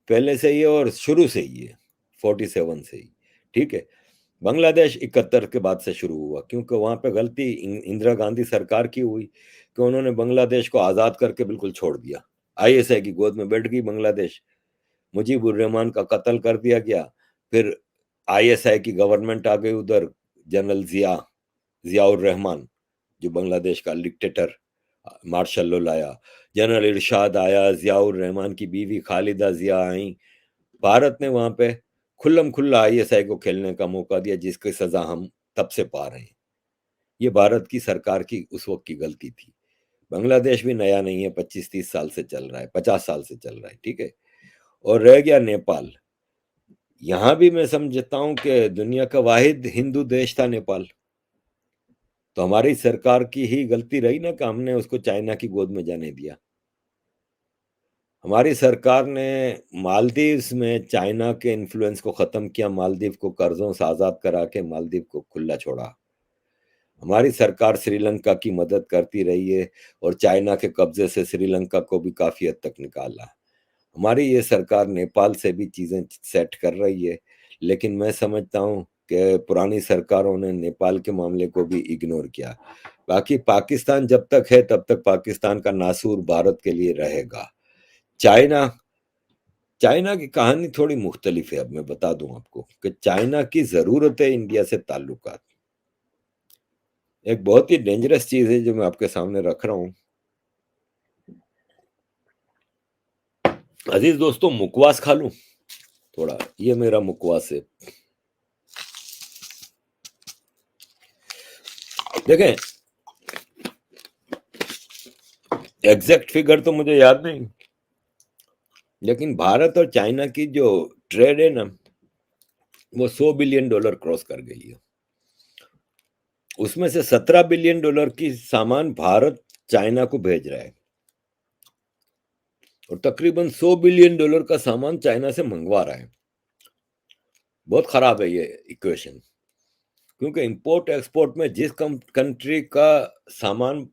पहले से ही है और शुरू से ही है, 47 से ही। ठीक है। बांग्लादेश 71 के बाद से शुरू हुआ, क्योंकि वहां पे गलती इंदिरा गांधी सरकार की हुई कि उन्होंने बांग्लादेश को आजाद करके बिल्कुल छोड़ दिया। आईएसआई की गोद में बैठ गई बांग्लादेश। मुजीबुर रहमान का कत्ल कर दिया गया। फिर आईएसआई की गवर्नमेंट आ गई उधर, जनरल जियाउर रहमान, जो बांग्लादेश का डिक्टेटर मार्शल लॉ लाया। जनरल इरशाद आया, जियाउर रहमान की बीवी खालिदा जिया आई। भारत ने वहां पे खुल्लम खुल्ला आईएसआई को खेलने का मौका दिया, जिसकी सजा हम तब से पा रहे हैं। ये भारत की सरकार की उस वक्त की गलती थी। बांग्लादेश भी नया नहीं है, 25-30 साल से चल रहा है, 50 साल से चल रहा है। ठीक है। और रह गया नेपाल, यहां भी मैं समझता हूं कि दुनिया का वाहिद हिंदू देश था नेपाल। तो हमारी सरकार की ही गलती रही ना कि हमने उसको चाइना की गोद में जाने दिया। हमारी सरकार ने मालदीव्स में चाइना के इन्फ्लुएंस को खत्म किया, मालदीव को कर्जों से आजाद करा के मालदीव को खुला छोड़ा। हमारी सरकार श्रीलंका की मदद करती रही है और चाइना के कब्जे से श्रीलंका को भी काफी हद तक निकाला। हमारी ये सरकार नेपाल से भी चीज़ें सेट कर रही है, लेकिन मैं समझता हूँ कि पुरानी सरकारों ने नेपाल के मामले को भी इग्नोर किया। बाकी पाकिस्तान जब तक है, तब तक पाकिस्तान का नासूर भारत के लिए रहेगा। चाइना चाइना की कहानी थोड़ी मुख्तलिफ है, अब मैं बता दूं आपको कि चाइना की ज़रूरत है इंडिया से ताल्लुकात। एक बहुत ही डेंजरस चीज़ है जो मैं आपके सामने रख रहा हूँ। अजीज दोस्तों, मुकवास खा लूं थोड़ा? ये मेरा मुकवास है। देखें, एग्जैक्ट फिगर तो मुझे याद नहीं, लेकिन भारत और चाइना की जो ट्रेड है ना, वो $100 बिलियन क्रॉस कर गई है। उसमें से $17 बिलियन की सामान भारत चाइना को भेज रहा है, और तकरीबन $100 बिलियन का सामान चाइना से मंगवा रहा है। बहुत खराब है ये इक्वेशन, क्योंकि इंपोर्ट एक्सपोर्ट में जिस कंट्री का सामान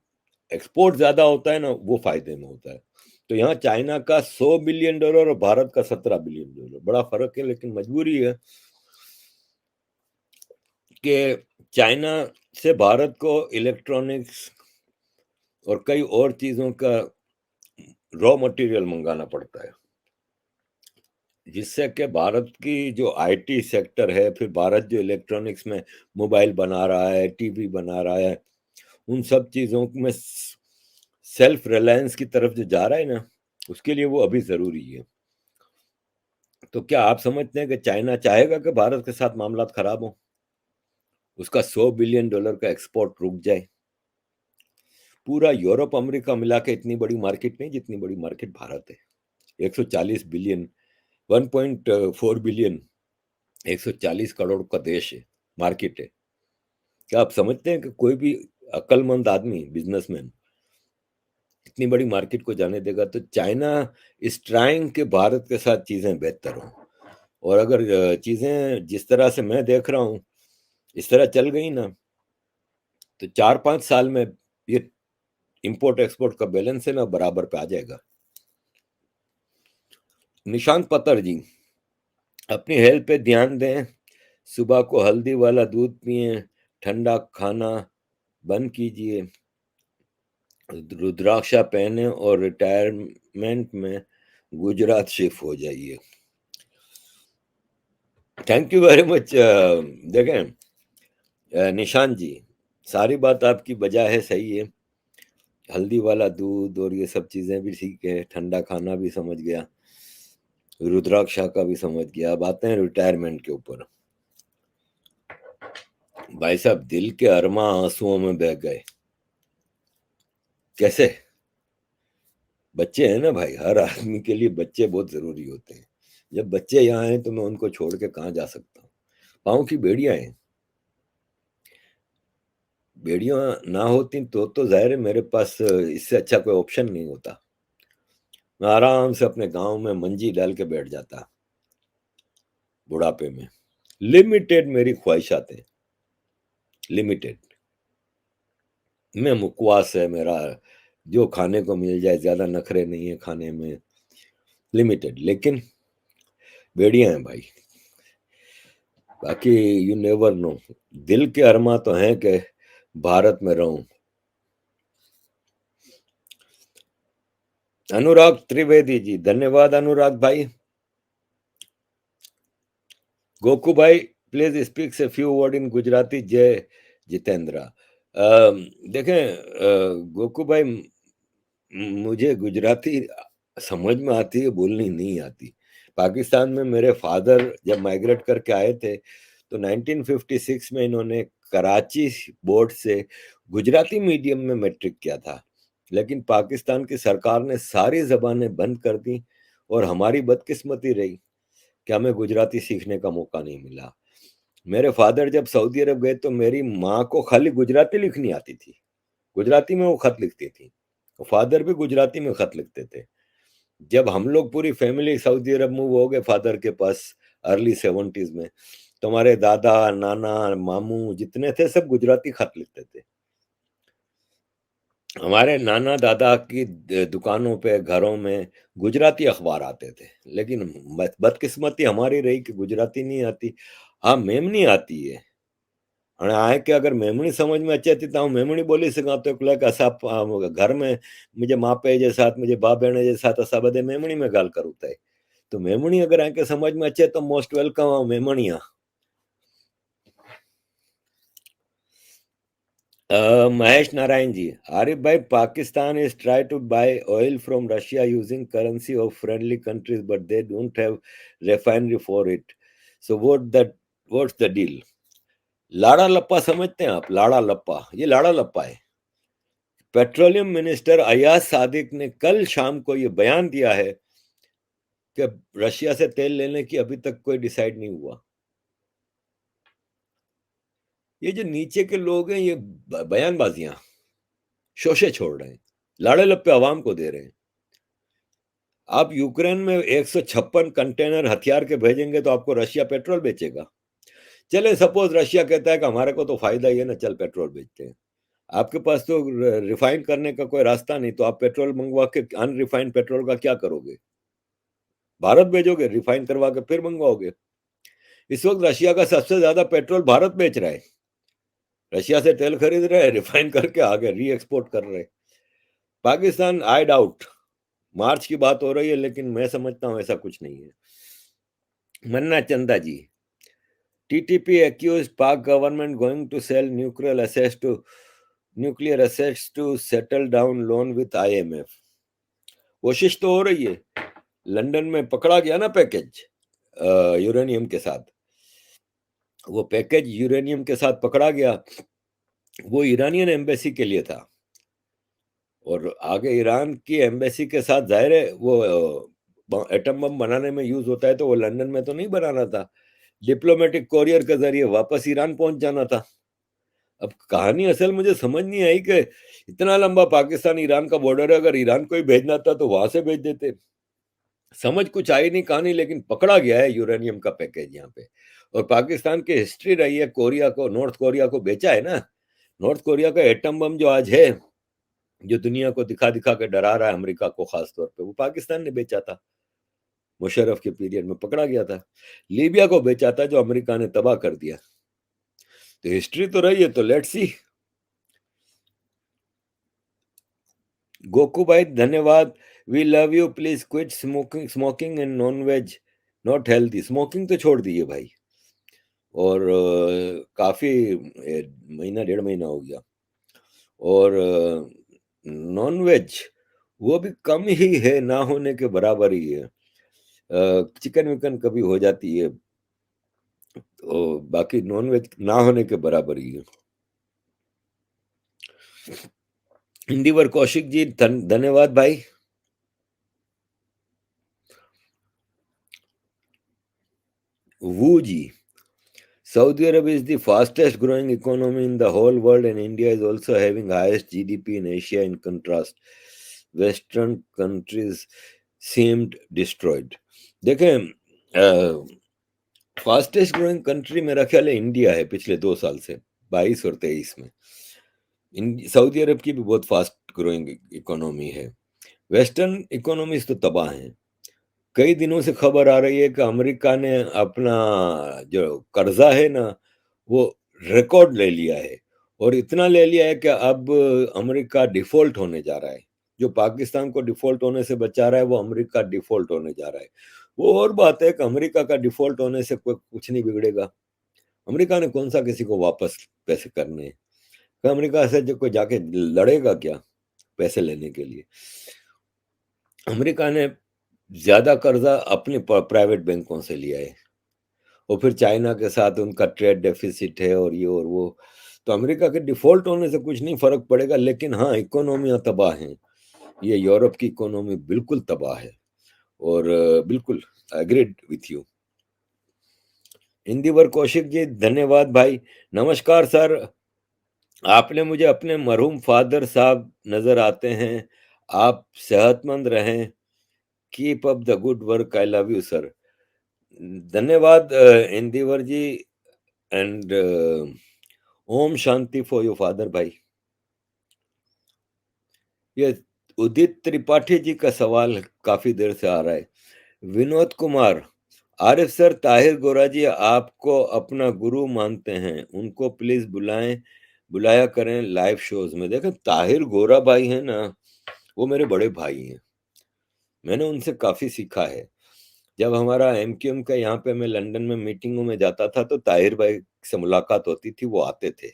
एक्सपोर्ट ज्यादा होता है ना, वो फायदे में होता है। तो यहाँ चाइना का $100 बिलियन और भारत का $17 बिलियन, बड़ा फर्क है, लेकिन मजबूरी है कि चाइना से भारत को इलेक्ट्रॉनिक्स और कई और चीजों का रॉ मटेरियल मंगाना पड़ता है, जिससे कि भारत की जो आईटी सेक्टर है, फिर भारत जो इलेक्ट्रॉनिक्स में मोबाइल बना रहा है, टीवी बना रहा है, उन सब चीजों में सेल्फ रिलायंस की तरफ जो जा रहा है ना, उसके लिए वो अभी जरूरी है। तो क्या आप समझते हैं कि चाइना चाहेगा कि भारत के साथ मामला खराब हो, उसका $100 बिलियन का एक्सपोर्ट रुक जाए? पूरा यूरोप अमेरिका मिला के इतनी बड़ी मार्केट नहीं जितनी बड़ी मार्केट भारत है। 140 बिलियन, 1.4 बिलियन, 140 करोड़ का देश है, मार्केट है। क्या आप समझते हैं कि कोई भी अक्लमंद आदमी, बिजनेसमैन, इतनी बड़ी मार्केट को जाने देगा? तो चाइना इस ट्राइंग के भारत के साथ चीजें बेहतर हों, और अगर चीजें जिस तरह से मैं देख रहा हूँ इस तरह चल गई ना, तो 4-5 साल में ये इंपोर्ट एक्सपोर्ट का बैलेंस है ना, बराबर पे आ जाएगा। निशांत पत्र जी, अपनी हेल्थ पे ध्यान दें, सुबह को हल्दी वाला दूध पिए, ठंडा खाना बंद कीजिए, रुद्राक्षा पहने और रिटायरमेंट में गुजरात शिफ्ट हो जाइए। Thank you very much. देखें निशांत जी, सारी बात आपकी बजा है, सही है। हल्दी वाला दूध और ये सब चीजें भी ठीक है, ठंडा खाना भी समझ गया, रुद्राक्षा का भी समझ गया। अब आते हैं रिटायरमेंट के ऊपर। भाई साहब, दिल के अरमा आंसुओं में बह गए। कैसे? बच्चे हैं ना भाई, हर आदमी के लिए बच्चे बहुत जरूरी होते हैं। जब बच्चे यहाँ हैं तो मैं उनको छोड़ के कहाँ जा सकता हूँ? पाँव की बेड़ियां हैं। बेड़ियां ना होती तो जाहिर है मेरे पास इससे अच्छा कोई ऑप्शन नहीं होता। मैं आराम से अपने गांव में मंजी डाल के बैठ जाता बुढ़ापे में। लिमिटेड मेरी ख्वाहिशात है, लिमिटेड। मैं मुकवास है मेरा, जो खाने को मिल जाए, ज्यादा नखरे नहीं है खाने में, लिमिटेड। लेकिन बेड़ियां हैं भाई। बाकी यू नेवर नो, दिल के अरमा तो हैं कि भारत में रहूं। अनुराग त्रिवेदी जी, धन्यवाद अनुराग भाई। गोकू भाई, प्लीज स्पीक से फ्यू वर्ड इन गुजराती। जय जितेंद्रा। देखें गोकू भाई, मुझे गुजराती समझ में आती है, बोलनी नहीं आती। पाकिस्तान में मेरे फादर जब माइग्रेट करके आए थे तो 1956 में इन्होंने कराची बोर्ड से गुजराती मीडियम में मैट्रिक किया था, लेकिन पाकिस्तान की सरकार ने सारी जबानें बंद कर दी, और हमारी बदकिस्मती रही कि हमें गुजराती सीखने का मौका नहीं मिला। मेरे फादर जब सऊदी अरब गए तो मेरी माँ को खाली गुजराती लिखनी आती थी, गुजराती में वो खत लिखती थी। फादर भी गुजराती में खत लिखते थे। जब हम लोग पूरी फैमिली सऊदी अरब मूव हो गए फादर के पास अर्ली 70s में, तो हमारे दादा नाना मामू जितने थे सब गुजराती खत लिखते थे। हमारे नाना-दादा की दुकानों पे, घरों में गुजराती अखबार आते थे, लेकिन बदकिस्मती हमारी रही कि गुजराती नहीं आती। हाँ, मेमनी आती है। हाणे आहे की अगर मेमणी समझ में अचे थी त आउं मेमणी ॿोली सघां थो, लाइक असां घर में मुंहिंजे माउ-पीउ जे साथ, मुंहिंजे भाउ-भेण जे साथ असां ॿधे मेमणी में ॻाल्हि करूं था। तो मेमणी अगर कंहिंखे समझ में अचे त मोस्ट वेलकम, ऐं मेमणी आहे। Mahesh Narayan ji, Arif bhai, Pakistan is try to buy oil from Russia using currency of friendly countries, but they don't have refinery for it. So what's the deal? लाड़ा लप्पा समझते हैं आप? लाड़ा लप्पा, ये लाड़ा लप्पा है। पेट्रोलियम मिनिस्टर अयाज सादिक ने कल शाम को ये बयान दिया है कि रशिया से तेल लेने की अभी तक कोई डिसाइड नहीं हुआ। ये जो नीचे के लोग हैं, ये बयानबाजियां, शोशे छोड़ रहे हैं, लाड़े लप्पे अवाम को दे रहे हैं। आप यूक्रेन में 156 कंटेनर हथियार के भेजेंगे तो आपको रशिया पेट्रोल बेचेगा। चले सपोज रशिया कहता है कि हमारे को तो फायदा ही है ना, चल पेट्रोल बेचते हैं। आपके पास तो रिफाइन करने का कोई रास्ता नहीं, तो आप पेट्रोल मंगवा के अनरिफाइंड पेट्रोल का क्या करोगे? भारत भेजोगे, रिफाइन करवा के फिर मंगवाओगे। इस वक्त रशिया का सबसे ज्यादा पेट्रोल भारत बेच रहा है। रशिया से तेल खरीद रहे हैं, रिफाइन करके आगे री एक्सपोर्ट कर रहे हैं। पाकिस्तान, आई डाउट, मार्च की बात हो रही है, लेकिन मैं समझता हूं ऐसा कुछ नहीं है। मन्ना चंदा जी, TTP accused Pak government going to sell nuclear assets to settle down loan with IMF. कोशिश तो हो रही है। लंदन में पकड़ा गया ना पैकेज यूरेनियम के साथ, वो पैकेज यूरेनियम के साथ पकड़ा गया, वो ईरानियन एम्बेसी के लिए था। और आगे ईरान की एम्बेसी के साथ जाहिर है वो एटम बम बनाने में यूज होता है, तो वो लंदन में तो नहीं बनाना था, डिप्लोमेटिक कोरियर के जरिए वापस ईरान पहुंच जाना था। अब कहानी असल मुझे समझ नहीं आई कि इतना लंबा पाकिस्तान ईरान का बॉर्डर है, अगर ईरान को ही भेजना था तो वहां से भेज देते। समझ कुछ आई नहीं कहानी, लेकिन पकड़ा गया है यूरेनियम का पैकेज यहाँ पे। और पाकिस्तान की हिस्ट्री रही है, कोरिया को, नॉर्थ कोरिया को बेचा है ना। नॉर्थ कोरिया का एटम बम जो आज है, जो दुनिया को दिखा दिखा के डरा रहा है, अमेरिका को खास तौर पे, वो पाकिस्तान ने बेचा था। मुशर्रफ के पीरियड में पकड़ा गया था। लीबिया को बेचा था, जो अमेरिका ने तबाह कर दिया। तो हिस्ट्री तो रही है, तो लेट्स सी। गोकू भाई धन्यवाद। We love you, please quit smoking and non veg not healthy. Smoking तो छोड़ दी है भाई, और काफी महीना डेढ़ महीना हो गया। और नॉन वेज वो भी कम ही है, ना होने के बराबर ही है। चिकन विकन कभी हो जाती है, तो बाकी नॉन वेज ना होने के बराबर ही है। हिंदीवर कौशिक जी धन्यवाद भाई। वो जी, Saudi Arabia is the fastest growing economy in the whole world, and India is also having highest GDP in Asia. In contrast, Western countries seemed destroyed. देखें, फास्टेस्ट ग्रोइंग कंट्री मेरा ख्याल है इंडिया है पिछले 2 साल से, 22 और 23 में। सऊदी अरब की भी बहुत फास्ट ग्रोइंग इकोनॉमी है। वेस्टर्न इकोनॉमीज तो तबाह हैं। कई दिनों से खबर आ रही है कि अमेरिका ने अपना जो कर्जा है ना, वो रिकॉर्ड ले लिया है। और इतना ले लिया है कि अब अमेरिका डिफॉल्ट होने जा रहा है। जो पाकिस्तान को डिफॉल्ट होने से बचा रहा है, वो अमेरिका डिफॉल्ट होने जा रहा है। वो और बात है कि अमेरिका का डिफॉल्ट होने से कोई कुछ नहीं बिगड़ेगा। अमेरिका ने कौन सा किसी को वापस पैसे करने हैं? तो अमेरिका से जो कोई जाके लड़ेगा क्या पैसे लेने के लिए? अमेरिका ने ज्यादा कर्जा अपने प्राइवेट बैंकों से लिया है, और फिर चाइना के साथ उनका ट्रेड डेफिसिट है, और ये और वो। तो अमेरिका के डिफॉल्ट होने से कुछ नहीं फर्क पड़ेगा, लेकिन हाँ, इकोनॉमियां तबाह हैं। ये यूरोप की इकोनॉमी बिल्कुल तबाह है। और बिल्कुल agreed with you. Indivar Kaushik ji धन्यवाद भाई। नमस्कार सर, आपने मुझे अपने मरहूम फादर साहब नजर आते हैं। आप सेहतमंद रहें, keep up the good work, I love you sir. धन्यवाद Indivar ji, and Om Shanti for your father भाई। ये उदित त्रिपाठी जी का सवाल काफ़ी देर से आ रहा है। विनोद कुमार, आरिफ सर, ताहिर गोरा जी आपको अपना गुरु मानते हैं, उनको प्लीज़ बुलाया करें लाइव शोज़ में। देखो ताहिर गोरा भाई हैं ना, वो मेरे बड़े भाई हैं। मैंने उनसे काफ़ी सीखा है। जब हमारा एमक्यूएम का यहाँ पे मैं लंदन में मीटिंगों में जाता था तो ताहिर भाई से मुलाकात होती थी, वो आते थे।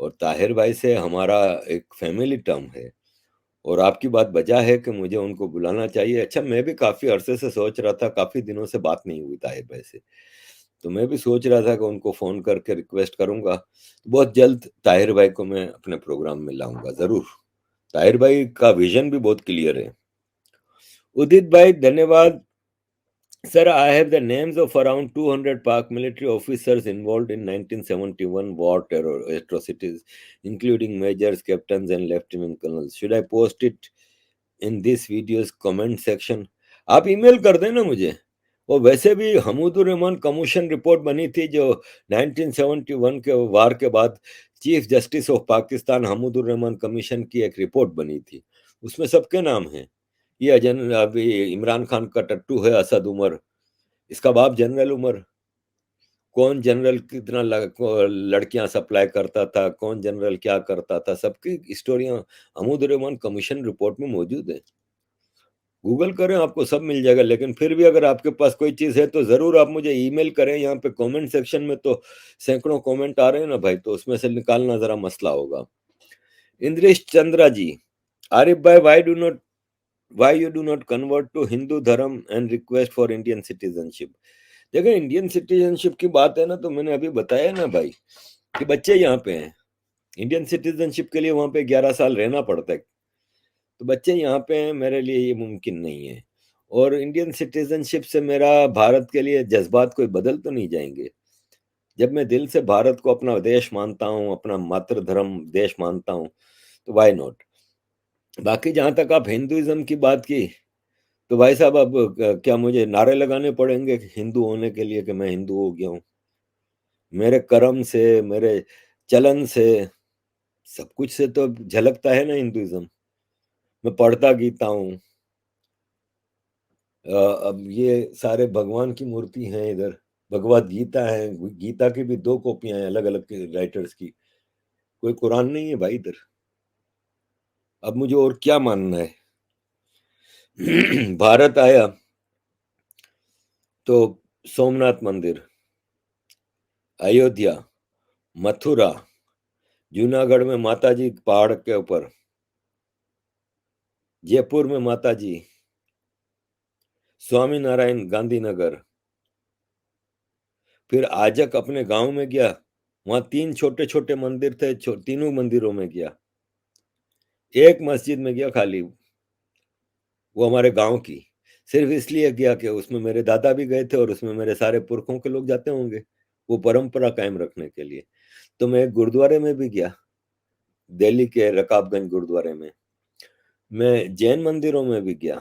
और ताहिर भाई से हमारा एक फैमिली टर्म है। और आपकी बात बजा है कि मुझे उनको बुलाना चाहिए। अच्छा, मैं भी काफ़ी अरसे से सोच रहा था, काफ़ी दिनों से बात नहीं हुई ताहिर भाई से। तो मैं भी सोच रहा था कि उनको फ़ोन करके रिक्वेस्ट करूँगा। बहुत जल्द ताहिर भाई को मैं अपने प्रोग्राम में लाऊँगा, ज़रूर। ताहिर भाई का विज़न भी बहुत क्लियर है। उदित भाई धन्यवाद। Sir, I have the names of around 200 Pak military officers involved in 1971 war terror atrocities, including majors, captains, and lieutenant colonels. Should I post it in this video's comment section? आप ईमेल कर देना मुझे। और वैसे भी हमूदुर रहमान कमीशन रिपोर्ट बनी थी जो 1971 के वार के बाद chief justice of Pakistan Hamoodur Rahman commission की एक रिपोर्ट बनी थी। उसमें सबके नाम हैं। ये अभी इमरान खान का टट्टू है असद उमर, इसका बाप जनरल उमर, कौन जनरल कितना लड़कियां सप्लाई करता था, कौन जनरल क्या करता था, सबकी स्टोरियां अमूद रहमान कमीशन रिपोर्ट में मौजूद है। गूगल करें, आपको सब मिल जाएगा। लेकिन फिर भी अगर आपके पास कोई चीज है तो जरूर आप मुझे ईमेल करें। यहाँ पे कमेंट सेक्शन में तो सैकड़ों कमेंट आ रहे हैं ना भाई, तो उसमें से निकालना जरा मसला होगा। इंद्रेश चंद्रा जी, आरिफ भाई, why you do not convert to Hindu धर्म and request for Indian citizenship? देखो इंडियन सिटीजनशिप की बात है ना, तो मैंने अभी बताया ना भाई कि बच्चे यहाँ पे हैं। इंडियन सिटीजनशिप के लिए वहां पे 11 साल रहना पड़ता है। तो बच्चे यहाँ पे हैं, मेरे लिए ये मुमकिन नहीं है। और इंडियन सिटीजनशिप से मेरा भारत के लिए जज्बात कोई बदल तो नहीं जाएंगे। जब मैं दिल से भारत को अपना देश मानता हूँ, अपना मातृ धर्म देश मानता हूँ, तो वाई नॉट। बाकी जहां तक आप हिंदुइज्म की बात की, तो भाई साहब अब क्या मुझे नारे लगाने पड़ेंगे हिंदू होने के लिए कि मैं हिंदू हो गया हूँ? मेरे कर्म से, मेरे चलन से, सब कुछ से तो झलकता है ना हिंदुइज्म। मैं पढ़ता गीता हूँ। अब ये सारे भगवान की मूर्ति हैं इधर, भगवत गीता है। गीता की भी 2 कॉपियां हैं अलग अलग राइटर्स की। कोई कुरान नहीं है भाई इधर। अब मुझे और क्या मानना है? भारत आया तो सोमनाथ मंदिर, अयोध्या, मथुरा, जूनागढ़ में माता जी पहाड़ के ऊपर, जयपुर में माता जी, स्वामी नारायण गांधीनगर, फिर आजक अपने गांव में गया, वहां 3 छोटे छोटे मंदिर थे, तीनों मंदिरों में गया। एक मस्जिद में गया खाली, वो हमारे गांव की, सिर्फ इसलिए गया कि उसमें मेरे दादा भी गए थे और उसमें मेरे सारे पुरखों के लोग जाते होंगे, वो परंपरा कायम रखने के लिए। तो मैं एक गुरुद्वारे में भी गया, दिल्ली के रकाबगंज गुरुद्वारे में। मैं जैन मंदिरों में भी गया।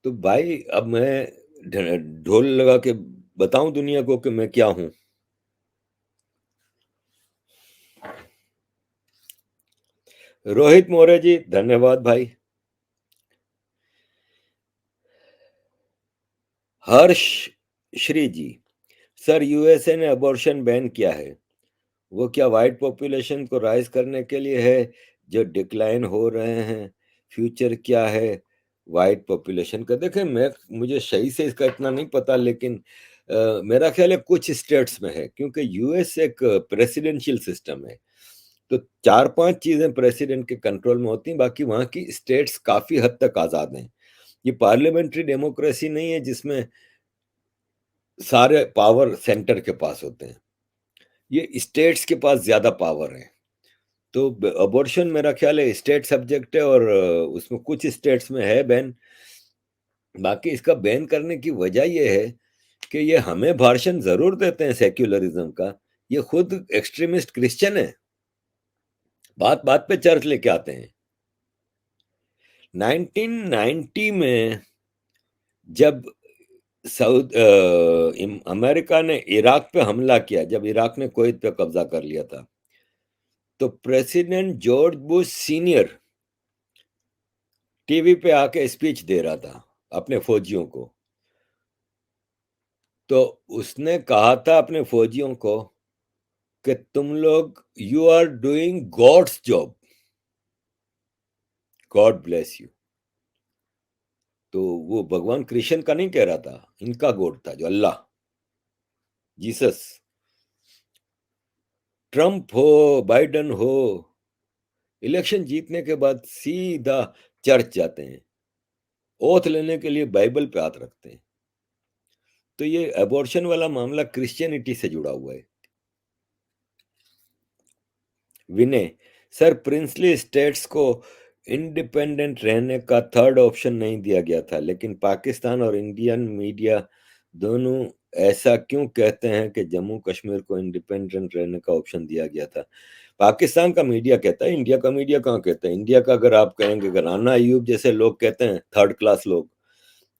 तो भाई अब मैं ढोल लगा के बताऊं दुनिया को कि मैं क्या हूं? रोहित मोरे जी धन्यवाद भाई। हर्ष श्री जी, सर यूएसए ने अबॉर्शन बैन किया है, वो क्या वाइट पॉपुलेशन को राइज करने के लिए है जो डिक्लाइन हो रहे हैं? फ्यूचर क्या है वाइट पॉपुलेशन का? देखें, मैं मुझे सही से इसका इतना नहीं पता, लेकिन मेरा ख्याल है कुछ स्टेट्स में है, क्योंकि यूएस एक प्रेसिडेंशियल सिस्टम है। तो 4-5 चीजें प्रेसिडेंट के कंट्रोल में होती हैं, बाकी वहां की स्टेट्स काफी हद तक आजाद हैं। ये पार्लियामेंट्री डेमोक्रेसी नहीं है जिसमें सारे पावर सेंटर के पास होते हैं। ये स्टेट्स के पास ज्यादा पावर है। तो अबॉर्शन मेरा ख्याल है स्टेट सब्जेक्ट है, और उसमें कुछ स्टेट्स में है बैन। बाकी इसका बैन करने की वजह यह है कि ये हमें भाषण जरूर देते हैं सेक्युलरिज्म का, ये खुद एक्सट्रीमिस्ट क्रिश्चियन है, बात बात पे चर्च लेके आते हैं। 1990 में जब अमेरिका ने इराक पे हमला किया, जब इराक ने कुवैत पे कब्जा कर लिया था, तो president George Bush senior TV पे आके स्पीच दे रहा था अपने फौजियों को। तो उसने कहा था अपने फौजियों को कि तुम लोग you are doing God's job, God bless you. तो वो भगवान कृष्ण का नहीं कह रहा था, इनका गॉड था जो अल्लाह, जीसस। ट्रम्प हो, बाइडन हो, इलेक्शन जीतने के बाद सीधा चर्च जाते हैं, ओथ लेने के लिए बाइबल पे हाथ रखते हैं। तो ये अबॉर्शन वाला मामला क्रिश्चियनिटी से जुड़ा हुआ है। विनय, सर प्रिंसली स्टेट्स को इंडिपेंडेंट रहने का थर्ड ऑप्शन नहीं दिया गया था, लेकिन पाकिस्तान और इंडियन मीडिया दोनों ऐसा क्यों कहते हैं कि जम्मू कश्मीर को इंडिपेंडेंट रहने का ऑप्शन दिया गया था? पाकिस्तान का मीडिया कहता है, इंडिया का मीडिया कहाँ कहता है? इंडिया का अगर आप कहेंगे, अगर राना अयूब जैसे लोग कहते हैं थर्ड क्लास लोग,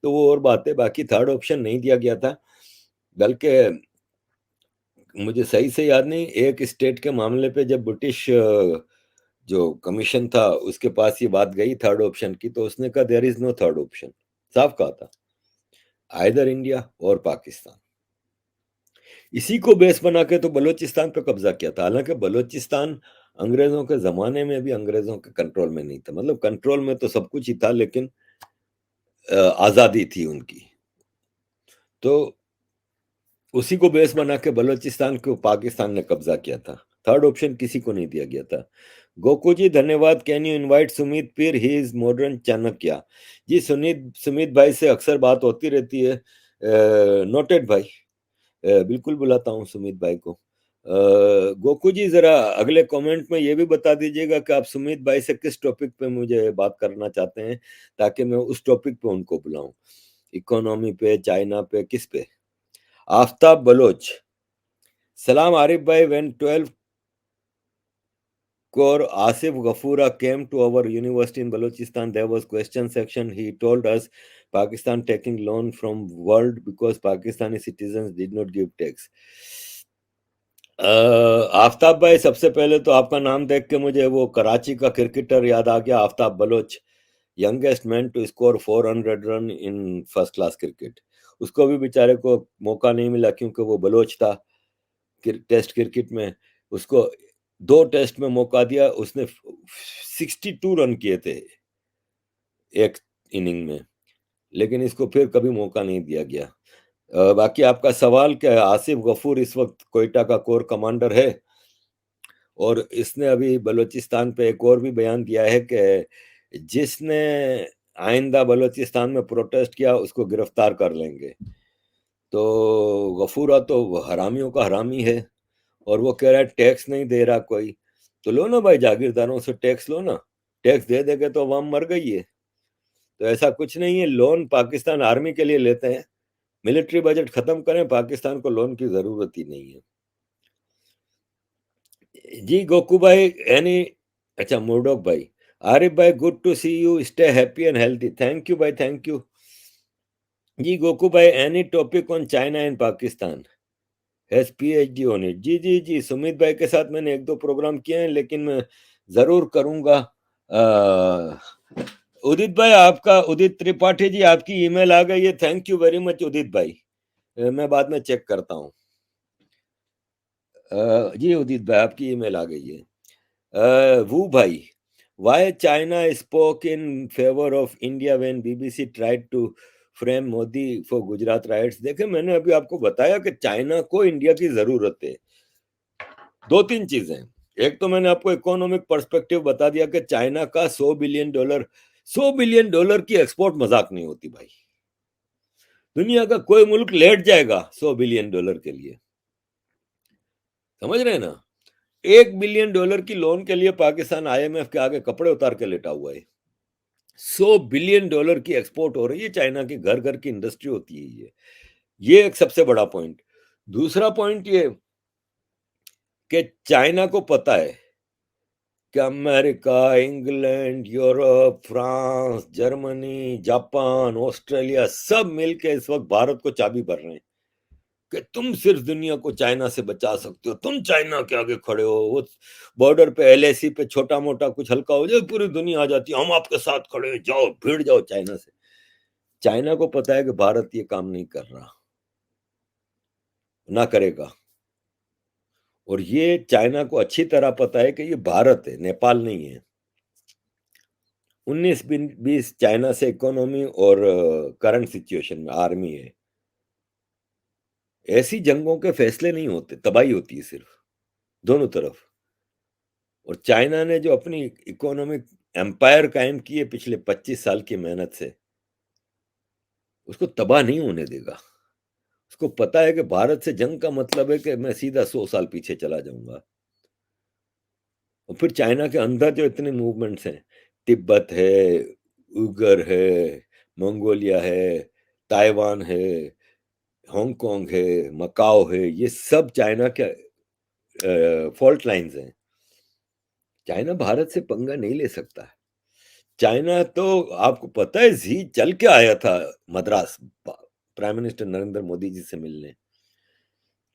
तो वो और बात है, बाकी थर्ड ऑप्शन नहीं दिया गया था। बल्कि मुझे सही से याद नहीं, एक स्टेट के मामले पे जब ब्रिटिश जो कमीशन था उसके पास ये बात गई थर्ड ऑप्शन की, तो उसने कहा there is no third option, साफ कहा था, आइदर इंडिया और पाकिस्तान। इसी को बेस बना के तो बलूचिस्तान पे कब्जा किया था, हालांकि बलूचिस्तान अंग्रेजों के जमाने में भी अंग्रेजों के कंट्रोल में नहीं था, मतलब कंट्रोल में तो सब कुछ ही था, लेकिन आजादी थी उनकी। तो उसी को बेस बना के बलूचिस्तान को पाकिस्तान ने कब्जा किया था, थर्ड ऑप्शन किसी को नहीं दिया गया था। गोकू जी धन्यवाद, can you invite Sumit Pir, he is modern Chanakya. जी सुमित सुमित भाई से अक्सर बात होती रहती है, नोटेड भाई, बिल्कुल बुलाता हूँ सुमित भाई को। गोकू जी जरा अगले कमेंट में ये भी बता दीजिएगा कि आप सुमित भाई से किस टॉपिक पे मुझे बात करना चाहते हैं, ताकि मैं उस टॉपिक पे उनको बुलाऊं, इकोनॉमी पे, चाइना पे, किस पे? आफ्ताब बलोच, सलाम आरिफ भाई, when 12 core Asif Ghafoora came to our university in Balochistan, there was question section. He told us Pakistan taking loan from world because Pakistani citizens did not give tax. Aftab भाई, सबसे पहले तो आपका नाम देख के मुझे वो कराची का क्रिकेटर याद आ गया, Aftab Baloch, youngest man to score 400 run in first class cricket. उसको भी बेचारे को मौका नहीं मिला क्योंकि वो बलोच था। टेस्ट क्रिकेट में उसको 2 टेस्ट में मौका दिया, उसने 62 रन किए थे एक इनिंग में, लेकिन इसको फिर कभी मौका नहीं दिया गया। बाकी आपका सवाल क्या है, आसिफ गफूर इस वक्त कोयटा का कोर कमांडर है, और इसने अभी बलूचिस्तान पे एक और भी बयान दिया है कि जिसने आइंदा बलूचिस्तान में प्रोटेस्ट किया उसको गिरफ्तार कर लेंगे। तो गफूरा तो हरामियों का हरामी है, और वो कह रहा है टैक्स नहीं दे रहा कोई, तो लो ना भाई, जागीरदारों से टैक्स लो ना, टैक्स दे देंगे तो अवाम मर गई है। तो ऐसा कुछ नहीं है, लोन पाकिस्तान आर्मी के लिए लेते हैं, मिलिट्री बजट खत्म करें, पाकिस्तान को लोन की जरूरत ही नहीं है। जी गोकू भाई, एनी, अच्छा मुर्डोक भाई, आरिफ भाई good to see you, stay happy and healthy, thank you भाई, थैंक यू। जी गोकू भाई, any topic on China and Pakistan, has PhD on it. जी जी जी, सुमित भाई के साथ मैंने एक दो प्रोग्राम किए हैं, लेकिन मैं जरूर करूंगा। उदित भाई, आपका, उदित त्रिपाठी जी, आपकी ईमेल आ गई है, थैंक यू वेरी मच उदित भाई। मैं बाद में चेक करता हूँ। जी उदित भाई, आपकी ईमेल आ गई है। वो भाई, why China spoke in favour of India when BBC tried to frame Modi for Gujarat riots? देखिए, मैंने अभी आपको बताया कि चाइना को इंडिया की जरूरत है, दो तीन चीजें। एक तो मैंने आपको इकोनॉमिक पर्सपेक्टिव बता दिया कि चाइना का $100 बिलियन, $100 बिलियन की एक्सपोर्ट मजाक नहीं होती भाई। दुनिया का कोई मुल्क लेट जाएगा $100 बिलियन के लिए, समझ रहे हैं ना? $1 बिलियन की लोन के लिए पाकिस्तान आईएमएफ के आगे कपड़े उतार के लेटा हुआ है। $100 बिलियन की एक्सपोर्ट हो रही है, चाइना की घर घर की इंडस्ट्री होती है ये एक सबसे बड़ा पॉइंट। दूसरा पॉइंट ये कि चाइना को पता है कि America, England, Europe, France, Germany, Japan, Australia सब मिलके इस वक्त भारत को चाबी भर रहे हैं कि तुम सिर्फ दुनिया को चाइना से बचा सकते हो, तुम चाइना के आगे खड़े हो। वो बॉर्डर पे एलएसी पे छोटा मोटा कुछ हल्का हो जाए पूरी दुनिया आ जाती है, हम आपके साथ खड़े हैं, जाओ भिड़ जाओ चाइना से। चाइना को पता है कि भारत ये काम नहीं कर रहा, ना करेगा। और ये चाइना को अच्छी तरह पता है कि ये भारत है, नेपाल नहीं है। 19-20 चाइना से इकोनॉमी और करंट सिचुएशन में आर्मी है। ऐसी जंगों के फैसले नहीं होते, तबाही होती है सिर्फ दोनों तरफ। और चाइना ने जो अपनी इकोनॉमिक एम्पायर कायम की है पिछले 25 साल की मेहनत से, उसको तबाह नहीं होने देगा। उसको पता है कि भारत से जंग का मतलब है कि मैं सीधा 100 साल पीछे चला जाऊंगा। और फिर चाइना के अंदर जो इतने मूवमेंट्स हैं, तिब्बत है, उइगर है, मंगोलिया है, ताइवान है, हांगकांग है, मकाओ है, ये सब चाइना के फॉल्ट लाइंस हैं। चाइना भारत से पंगा नहीं ले सकता। चाइना तो आपको पता है जी चल के आया था मद्रास प्राइम मिनिस्टर नरेंद्र मोदी जी से मिलने।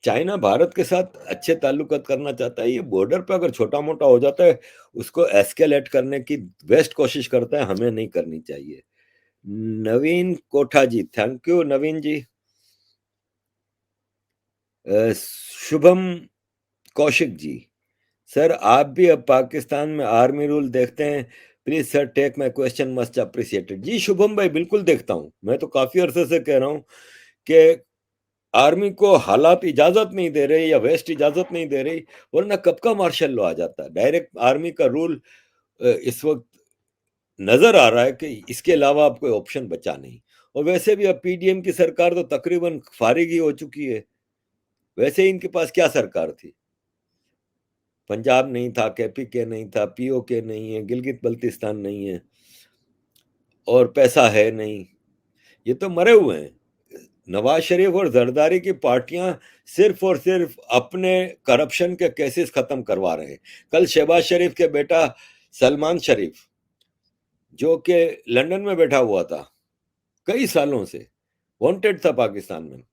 चाइना भारत के साथ अच्छे ताल्लुकात करना चाहता है। ये बॉर्डर पे अगर छोटा मोटा हो जाता है उसको एस्केलेट करने की बेस्ट कोशिश करता है, हमें नहीं करनी चाहिए। Naveen Kotha ji, thank you Naveen ji. Shubham Kaushik ji, sir आप भी अब पाकिस्तान में आर्मी रूल देखते हैं, please sir take my question must appreciated. जी शुभम भाई बिल्कुल देखता हूं, मैं तो काफी अरसे से कह रहा हूं कि आर्मी को हालात इजाजत नहीं दे रहे या वेस्ट इजाजत नहीं दे रही, वरना कब का मार्शल लॉ आ जाता। डायरेक्ट आर्मी का रूल इस वक्त नजर आ रहा है कि इसके अलावा अब कोई ऑप्शन बचा नहीं। और वैसे भी अब पीडीएम की सरकार तो तकरीबन फारिग ही हो चुकी है। वैसे इनके पास क्या सरकार थी, पंजाब नहीं था, केपीके नहीं था, पीओके नहीं है, गिलगित बल्तिस्तान नहीं है, और पैसा है नहीं, ये तो मरे हुए हैं। नवाज शरीफ और जरदारी की पार्टियां सिर्फ और सिर्फ अपने करप्शन के केसेस खत्म करवा रहे हैं। कल शहबाज शरीफ के बेटा सलमान शरीफ, जो कि लंदन में बैठा हुआ था कई सालों से, वांटेड था पाकिस्तान में,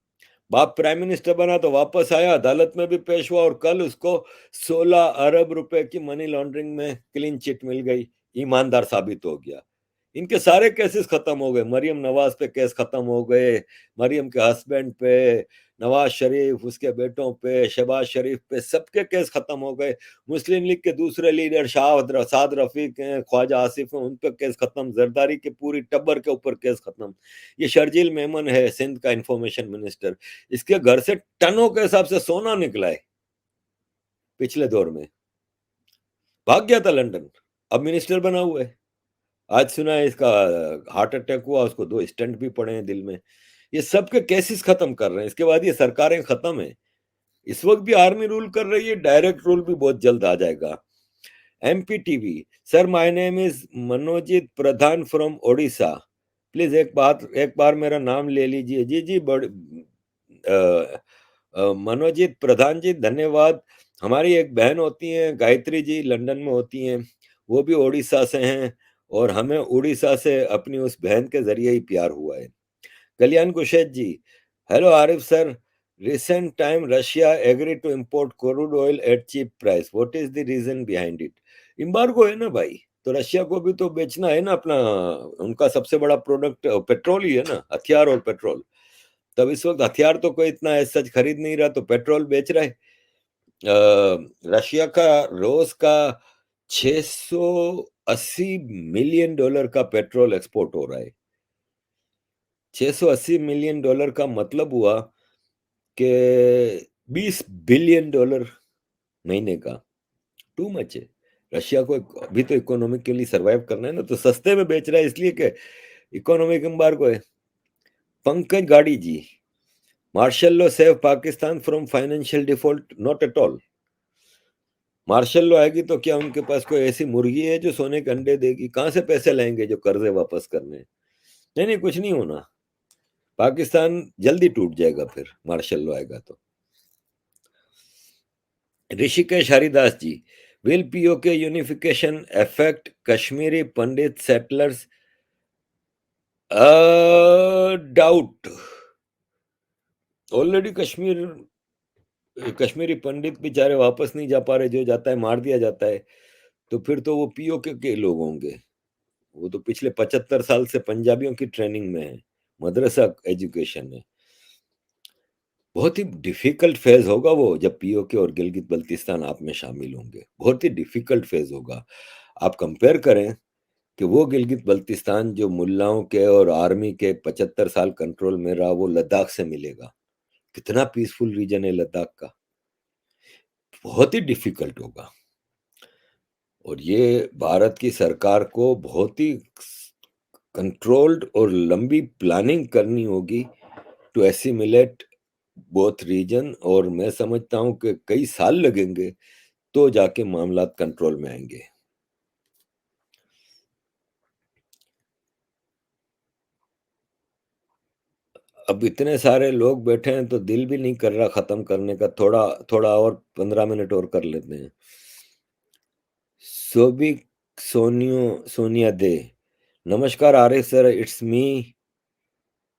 बाप प्राइम मिनिस्टर बना तो वापस आया, अदालत में भी पेश हुआ, और कल उसको 16 अरब रुपए की मनी लॉन्ड्रिंग में क्लीन चिट मिल गई, ईमानदार साबित हो गया। इनके सारे केसेस खत्म हो गए, मरियम नवाज पे केस खत्म हो गए, मरियम के हस्बैंड पे, नवाज शरीफ उसके बेटों पे, शहबाज शरीफ पे, सबके केस खत्म हो गए। मुस्लिम लीग के दूसरे लीडर साद रफीक हैं, ख्वाजा आसिफ हैं, उन पे केस खत्म, जरदारी के पूरी टब्बर के ऊपर केस खत्म। ये शर्जील मेमन है सिंध का इंफॉर्मेशन मिनिस्टर, इसके घर से टनों के हिसाब से सोना निकला है पिछले दौर में, भाग गया था लंदन, अब मिनिस्टर बना हुआ है। आज सुना है इसका हार्ट अटैक हुआ, उसको 2 स्टंट भी पड़े हैं दिल में। ये सबके केसेस खत्म कर रहे हैं, इसके बाद ये सरकारें खत्म है। इस वक्त भी आर्मी रूल कर रही है, डायरेक्ट रूल भी बहुत जल्द आ जाएगा। MP TV, sir my name is Manojit Pradhan from Odisha, please एक बार मेरा नाम ले लीजिए। जी जी मनोजीत प्रधान जी धन्यवाद। हमारी एक बहन होती हैं गायत्री जी, लंदन में होती हैं, वो भी ओडिशा से हैं, और हमें उड़ीसा से अपनी उस बहन के जरिए ही प्यार हुआ है। Kalyan Kushed ji, hello Arif sir, recent time Russia agree to import crude oil at cheap price, what is the reason behind it? Embargo है ना भाई, तो रशिया को भी तो बेचना है ना अपना, उनका सबसे बड़ा प्रोडक्ट पेट्रोल ही है ना, हथियार और पेट्रोल। तब इस वक्त हथियार तो कोई इतना सच खरीद नहीं रहा, तो पेट्रोल बेच रहा है। रशिया का रोज का 680 मिलियन डॉलर का पेट्रोल एक्सपोर्ट हो रहा है। 680 मिलियन डॉलर का मतलब हुआ कि 20 बिलियन डॉलर महीने का। टू मच है। रशिया को अभी तो इकोनॉमिकली सरवाइव करना है ना, तो सस्ते में बेच रहा है इसलिए कि इकोनॉमिक एम्बार्गो है। Pankaj Gadi ji, martial law save Pakistan from financial default, not at all. Martial law आएगी तो क्या उनके पास कोई ऐसी मुर्गी है जो सोने के अंडे देगी? कहां से पैसे लाएंगे जो कर्जे वापस करने हैं? नहीं नहीं, कुछ नहीं होना, पाकिस्तान जल्दी टूट जाएगा फिर मार्शल लॉ आएगा तो। Rishikesh Haridas ji, will PoK unification affect Kashmiri pandit settlers? Doubt, already Kashmiri pandit बेचारे वापस नहीं जा पा रहे, जो जाता है मार दिया जाता है। तो फिर तो वो पीओके के लोग होंगे। वो तो पिछले 75 साल से पंजाबियों की ट्रेनिंग में है, मदरसा एजुकेशन है। बहुत ही डिफिकल्ट फेज होगा वो, जब पीओके और गिलगित बल्तिस्तान आप में शामिल होंगे। बहुत ही डिफिकल्ट फेज होगा। आप कंपेयर करें कि वो गिलगित बल्तिस्तान जो मुल्लाओं के और आर्मी के 75 साल कंट्रोल में रहा, वो लद्दाख से मिलेगा। कितना पीसफुल रीजन है लद्दाख का। बहुत ही डिफिकल्ट होगा। और ये भारत की सरकार को बहुत ही कंट्रोल्ड और लंबी प्लानिंग करनी होगी टू एसिमिलेट बोथ रीजन। और मैं समझता हूं कि कई साल लगेंगे तो जाके मामला कंट्रोल में आएंगे। अब इतने सारे लोग बैठे हैं तो दिल भी नहीं कर रहा खत्म करने का। थोड़ा थोड़ा और 15 मिनट और कर लेते हैं। सोबिक सोनिया दे, नमस्कार Arif sir, it's me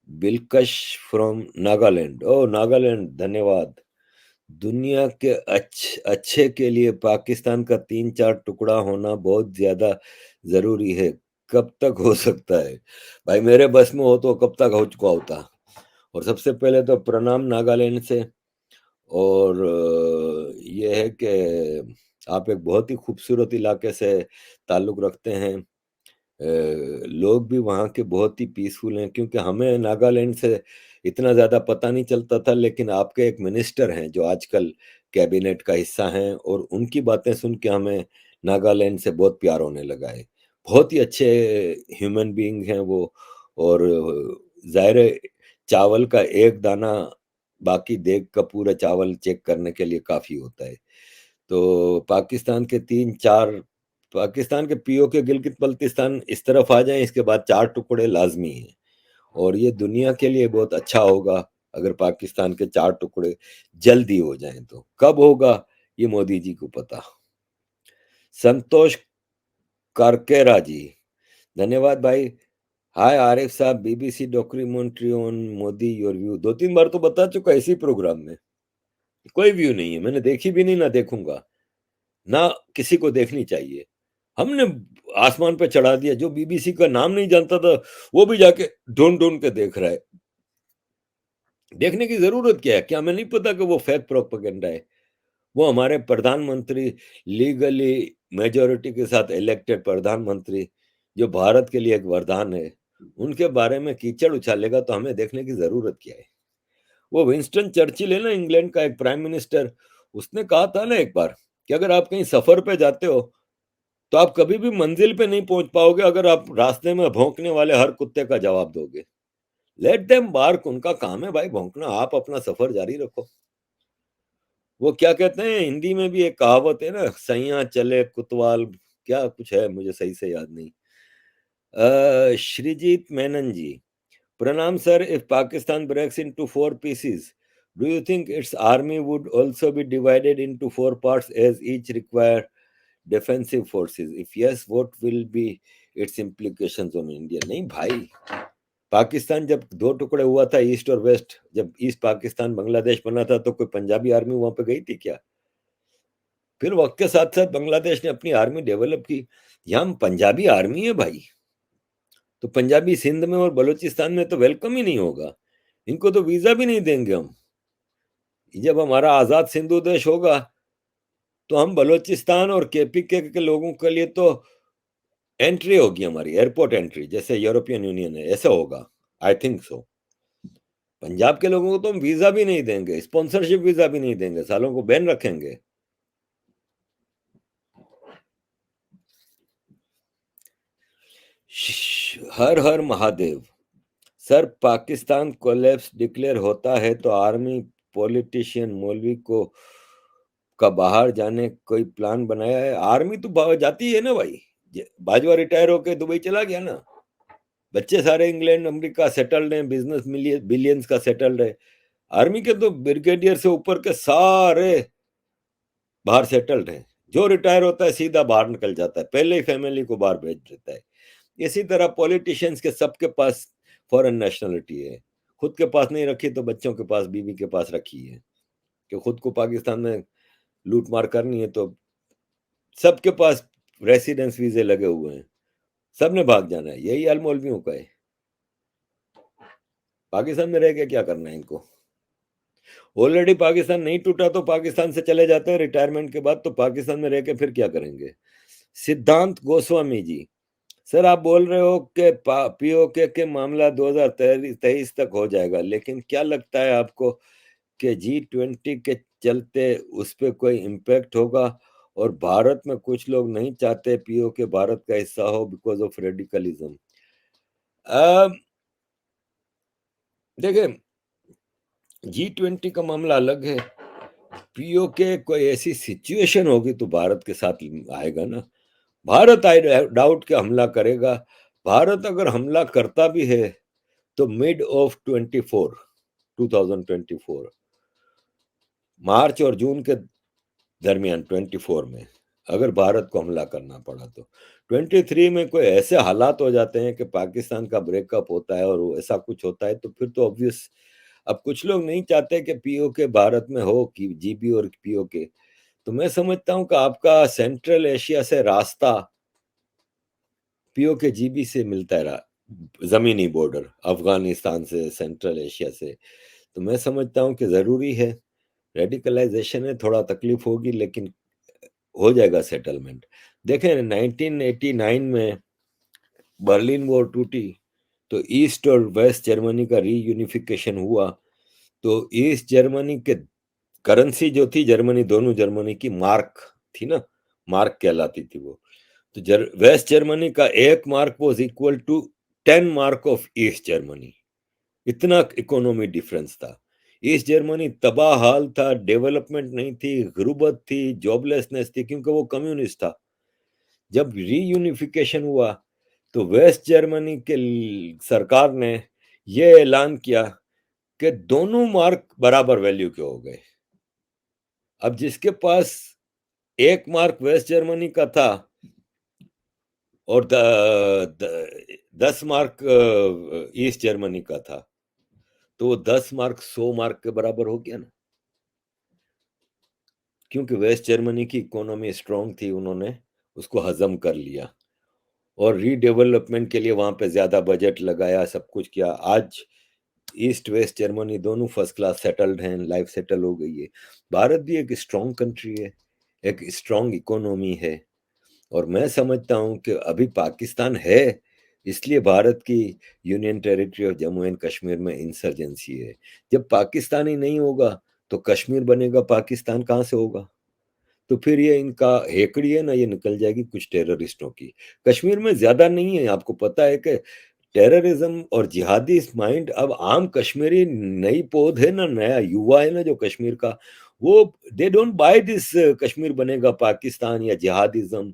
Bilkash from Nagaland. ओ नागालैंड, धन्यवाद। दुनिया के अच्छे के लिए पाकिस्तान का 3-4 टुकड़ा होना बहुत ज्यादा जरूरी है। कब तक हो सकता है? भाई मेरे बस में हो तो कब तक हो चुका होता। और सबसे पहले तो प्रणाम नागालैंड से। और ये है कि आप एक बहुत ही खूबसूरत इलाके से ताल्लुक़ रखते हैं। लोग भी वहाँ के बहुत ही पीसफुल हैं, क्योंकि हमें नागालैंड से इतना ज़्यादा पता नहीं चलता था, लेकिन आपके एक मिनिस्टर हैं जो आजकल कैबिनेट का हिस्सा हैं, और उनकी बातें सुन के हमें नागालैंड से बहुत प्यार होने लगा है। बहुत ही अच्छे ह्यूमन बीइंग हैं वो। और ज़ाहिर है, चावल का एक दाना बाकी देग का पूरा चावल चेक करने के लिए काफ़ी होता है। तो पाकिस्तान के पीओके गिलगित बल्तिस्तान इस तरफ आ जाएं, इसके बाद 4 टुकड़े लाज़मी हैं। और ये दुनिया के लिए बहुत अच्छा होगा अगर पाकिस्तान के 4 टुकड़े जल्दी हो जाएं। तो कब होगा ये मोदी जी को पता। संतोष कारकेरा जी, धन्यवाद भाई। हाय आरिफ साहब, BBC documentary on Modi your view. 2-3 बार तो बता चुका इसी प्रोग्राम में। कोई व्यू नहीं है, मैंने देखी भी नहीं, ना देखूंगा, ना किसी को देखनी चाहिए। हमने आसमान पे चढ़ा दिया। जो बीबीसी का नाम नहीं जानता था वो भी जाके ढूंढ ढूंढ के देख रहा है। देखने की जरूरत क्या है? क्या हमें नहीं पता कि वो फेक प्रोपेगेंडा है? वो हमारे प्रधानमंत्री, लीगली मेजोरिटी के साथ इलेक्टेड प्रधानमंत्री, जो भारत के लिए एक वरदान है, उनके बारे में कीचड़ उछालेगा तो हमें देखने की जरूरत क्या है? वो विंस्टन चर्चिल है ना, इंग्लैंड का एक प्राइम मिनिस्टर, उसने कहा था ना एक बार कि अगर आप कहीं सफर पे जाते हो तो आप कभी भी मंजिल पे नहीं पहुंच पाओगे अगर आप रास्ते में भौंकने वाले हर कुत्ते का जवाब दोगे। लेट देम बार्क, उनका काम है भाई भौंकना, आप अपना सफर जारी रखो। वो क्या कहते हैं हिंदी में भी एक कहावत है ना, सैया चले कुतवाल, क्या कुछ है, मुझे सही से याद नहीं। श्रीजीत मेनन जी, प्रणाम sir. If Pakistan breaks into four pieces, do you think its army would also be divided into four parts as each require defensive forces? If yes, what will be its implications on India? नहीं भाई, पाकिस्तान जब दो टुकड़े हुआ था, ईस्ट और वेस्ट, जब ईस्ट पाकिस्तान बांग्लादेश बना था, तो कोई पंजाबी आर्मी वहां पे गई थी क्या? फिर वक्त के साथ साथ बांग्लादेश ने अपनी आर्मी डेवलप की। यहाँ पंजाबी आर्मी है भाई, तो पंजाबी सिंध में और बलूचिस्तान में तो वेलकम ही नहीं होगा। इनको तो वीजा भी नहीं देंगे हम। जब हमारा आजाद सिंधु देश होगा तो हम बलूचिस्तान और केपीके के लोगों के लिए तो एंट्री होगी, हमारी एयरपोर्ट एंट्री, जैसे यूरोपियन यूनियन है, ऐसा होगा। I think so. पंजाब के लोगों को तो हम वीजा भी नहीं देंगे, स्पॉन्सरशिप वीजा भी नहीं देंगे, सालों को बैन रखेंगे। हर हर Mahadev. Sir, Pakistan collapse declare होता है तो आर्मी, पॉलिटिशियन, मौलवी को का बाहर जाने कोई प्लान बनाया है? आर्मी तो जाती है ना भाई। बाजवा रिटायर होके दुबई चला गया ना। बच्चे सारे इंग्लैंड अमेरिका सेटल्ड हैं, बिजनेस मिलियन बिलियंस का सेटल्ड है। आर्मी के तो ब्रिगेडियर से ऊपर के सारे बाहर सेटल्ड हैं। जो रिटायर होता है सीधा बाहर निकल जाता है, पहले ही फैमिली को बाहर भेज देता है। इसी तरह पॉलिटिशियंस के सबके पास फॉरेन नेशनलिटी है। खुद के पास नहीं रखी तो बच्चों के पास, बीवी के पास रखी है, कि खुद को पाकिस्तान में लूट मार करनी है तो सबके पास रेसिडेंस वीजे लगे हुए हैं, सबने भाग जाना है। यही हाल मौलवियों का है। पाकिस्तान में रह के क्या करना है इनको? ऑलरेडी पाकिस्तान नहीं टूटा तो पाकिस्तान से चले जाते हैं रिटायरमेंट के बाद, तो पाकिस्तान में रह के फिर क्या करेंगे? सिद्धांत गोस्वामी जी, सर आप बोल रहे हो कि पीओके के मामला 2023 तक हो जाएगा, लेकिन क्या लगता है आपको कि G20 के चलते उस पर कोई इम्पैक्ट होगा? और भारत में कुछ लोग नहीं चाहते पीओके भारत का हिस्सा हो बिकॉज ऑफ रेडिकलिज्म। देखिए, G20 का मामला अलग है, पीओके कोई ऐसी सिचुएशन होगी तो भारत के साथ आएगा ना। भारत आई डाउट के हमला करेगा। भारत अगर हमला करता भी है तो मिड ऑफ 2024 मार्च और जून के दरमियान 24 में अगर भारत को हमला करना पड़ा तो 23 में कोई ऐसे हालात हो जाते हैं कि पाकिस्तान का ब्रेकअप होता है और ऐसा कुछ होता है तो फिर तो ऑब्वियस। अब कुछ लोग नहीं चाहते कि पीओके भारत में हो, कि जीबी और पीओके। तो मैं समझता हूं कि आपका सेंट्रल एशिया से रास्ता पीओके जीबी से मिलता है, जमीनी बॉर्डर अफगानिस्तान से, सेंट्रल एशिया से। तो मैं समझता हूं कि जरूरी है, रेडिकलाइजेशन है, थोड़ा तकलीफ होगी लेकिन हो जाएगा सेटलमेंट। देखें 1989 में बर्लिन वॉर टूटी तो ईस्ट और वेस्ट जर्मनी का रीयूनिफिकेशन हुआ। तो ईस्ट जर्मनी के करेंसी जो थी, जर्मनी, दोनों जर्मनी की मार्क थी ना, मार्क कहलाती थी वो। तो वेस्ट जर्मनी का एक mark was equal to 10 mark of East Germany. इतना इकोनॉमी डिफरेंस था। ईस्ट जर्मनी तबाह हाल था, डेवलपमेंट नहीं थी, गुर्बत थी, जॉबलेसनेस थी, क्योंकि वो कम्युनिस्ट था। जब रीयूनिफिकेशन हुआ तो वेस्ट जर्मनी के सरकार ने यह ऐलान किया कि दोनों मार्क बराबर वैल्यू के हो गए। अब जिसके पास एक मार्क वेस्ट जर्मनी का था और 10 मार्क ईस्ट जर्मनी का था, तो वो 10 मार्क 100 मार्क के बराबर हो गया ना, क्योंकि वेस्ट जर्मनी की इकोनॉमी स्ट्रांग थी, उन्होंने उसको हजम कर लिया और रीडेवलपमेंट के लिए वहां पे ज्यादा बजट लगाया, सब कुछ किया। आज ईस्ट वेस्ट जर्मनी दोनों फर्स्ट क्लास सेटल्ड हैं, लाइफ सेटल हो गई है। भारत भी एक स्ट्रांग कंट्री है, एक स्ट्रांग इकोनॉमी है। और मैं समझता हूं कि अभी पाकिस्तान है, इसलिए भारत की union territory of Jammu and Kashmir में इंसर्जेंसी है। जब पाकिस्तान ही नहीं होगा तो कश्मीर बनेगा, पाकिस्तान कहाँ से होगा? तो फिर ये इनका हेकड़ी है ना, ये निकल जाएगी कुछ टेररिस्टों की। कश्मीर में ज्यादा नहीं है, आपको पता है कि टेररिज्म और जिहादी माइंड अब आम कश्मीरी नई पौध है ना, नया युवा है ना जो कश्मीर का, वो they don't by this Kashmir बनेगा पाकिस्तान या जिहादिज्म।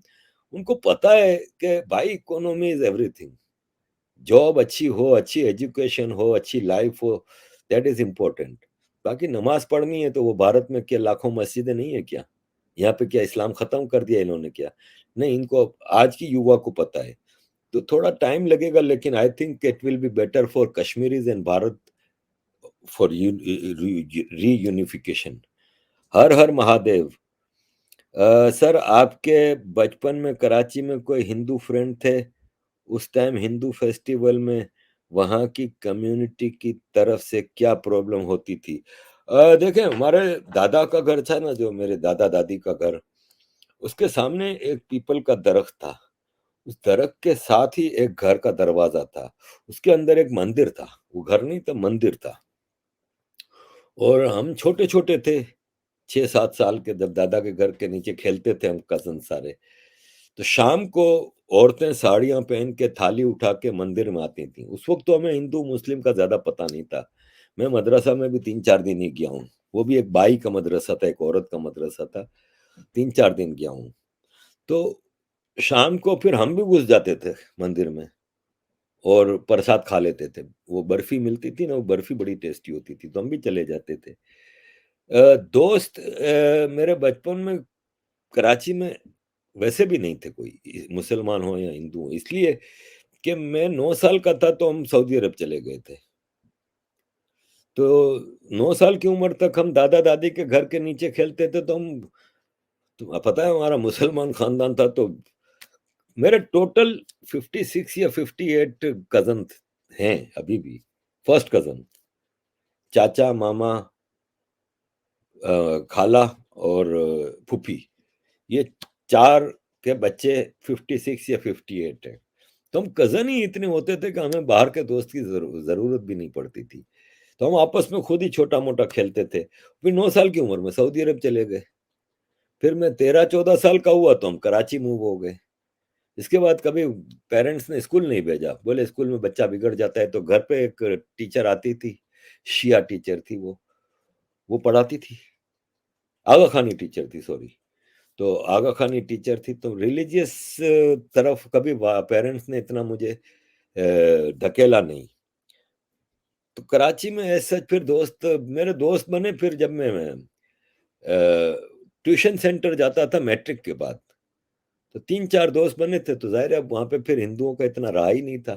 उनको पता है कि भाई इकोनॉमी इज एवरीथिंग। जॉब अच्छी हो, अच्छी एजुकेशन हो, अच्छी लाइफ हो, दैट इज इम्पोर्टेंट। बाकी नमाज पढ़नी है तो वो भारत में क्या लाखों मस्जिदें नहीं है क्या? यहाँ पे क्या इस्लाम खत्म कर दिया इन्होंने क्या? नहीं, इनको आज की युवा को पता है। तो थोड़ा टाइम लगेगा लेकिन I think it will be better for Kashmiris and Bharat for reunification. हर हर महादेव। सर आपके बचपन में कराची में कोई हिंदू फ्रेंड थे? उस टाइम हिंदू फेस्टिवल में वहाँ की कम्युनिटी की तरफ से क्या प्रॉब्लम होती थी? देखें, हमारे दादा का घर था ना, जो मेरे दादा दादी का घर, उसके सामने एक पीपल का दरख्त था। उस दरख्त के साथ ही एक घर का दरवाजा था, उसके अंदर एक मंदिर था। वो घर नहीं था, मंदिर था। और हम छोटे छोटे थे, 6-7 साल के, जब दादा के घर के नीचे खेलते थे हम कजन सारे। तो शाम को औरतें साड़ियां पहन के थाली उठा के मंदिर में आती थी। उस वक्त तो हमें हिंदू मुस्लिम का ज्यादा पता नहीं था। मैं मदरसा में भी 3-4 दिन ही गया हूँ। वो भी एक बाई का मदरसा था, एक औरत का मदरसा था। 3-4 दिन गया हूँ। तो शाम को फिर हम भी घुस जाते थे मंदिर में और प्रसाद खा लेते थे। वो बर्फी मिलती थी ना, वो बर्फी बड़ी टेस्टी होती थी, तो हम भी चले जाते थे। दोस्त मेरे बचपन में कराची में वैसे भी नहीं थे कोई, मुसलमान हो या हिंदू हो, इसलिए कि मैं 9 साल का था तो हम सऊदी अरब चले गए थे। तो 9 साल की उम्र तक हम दादा-दादी के घर के नीचे खेलते थे, तो हम तो पता है हमारा मुसलमान खानदान था, तो मेरे टोटल 56 या 58 कज़न हैं अभी भी, फर्स्ट कज़न, चाचा, मामा, खाला और फूफी, ये 4 के बच्चे 56 या 58 हैं। तो हम कज़न ही इतने होते थे कि हमें बाहर के दोस्त की ज़रूरत भी नहीं पड़ती थी। तो हम आपस में खुद ही छोटा-मोटा खेलते थे। फिर 9 साल की उम्र में सऊदी अरब चले गए। फिर मैं 13-14 साल का हुआ तो हम कराची मूव हो गए। इसके बाद कभी पेरेंट्स ने स्कूल नहीं भेजा। बोले स्कूल में बच्चा बिगड़ जाता है, तो घर पे एक टीचर आती थी, शिया टीचर थी वो पढ़ाती थी। आगा खानी टीचर थी, सॉरी। तो आगा खानी टीचर थी, तो रिलीजियस तरफ कभी पेरेंट्स ने इतना मुझे धकेला नहीं। तो कराची में ऐसा फिर दोस्त मेरे दोस्त बने फिर जब मैं ट्यूशन सेंटर जाता था मैट्रिक के बाद। तो 3-4 दोस्त बने थे, तो ज़ाहिर है अब वहाँ पे फिर हिंदुओं का इतना रहा ही नहीं था।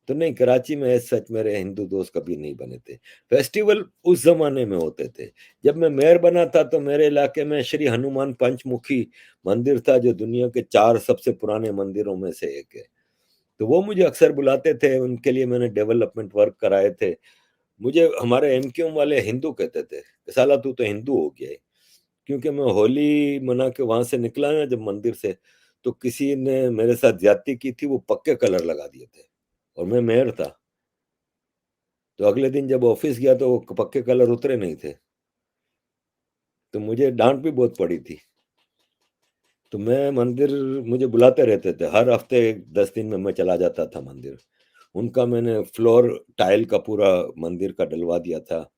तो नहीं, कराची में एज़ सच मेरे हिंदू दोस्त कभी नहीं बने थे। फेस्टिवल उस ज़माने में होते थे। जब मैं मेयर बना था तो मेरे इलाके में श्री हनुमान पंचमुखी मंदिर था, जो दुनिया के 4 सबसे पुराने मंदिरों में से एक है। तो वो मुझे अक्सर बुलाते थे, उनके लिए मैंने डेवलपमेंट वर्क कराए थे। मुझे हमारे एमक्यूएम वाले हिंदू कहते थे, कि साला तू तो हिंदू हो गया है। क्योंकि मैं होली मना के वहाँ से निकला ना जब मंदिर से, तो किसी ने मेरे साथ ज्यादती की थी, वो पक्के कलर लगा दिए थे और मैं मेयर था। तो अगले दिन जब ऑफिस गया तो वो पक्के कलर उतरे नहीं थे, तो मुझे डांट भी बहुत पड़ी थी। तो मैं मंदिर मुझे बुलाते रहते थे, हर हफ्ते 10 दिन में मैं चला जाता था मंदिर। उनका मैंने फ्लोर टाइल का पूरा मंदिर का डलवा दिया था,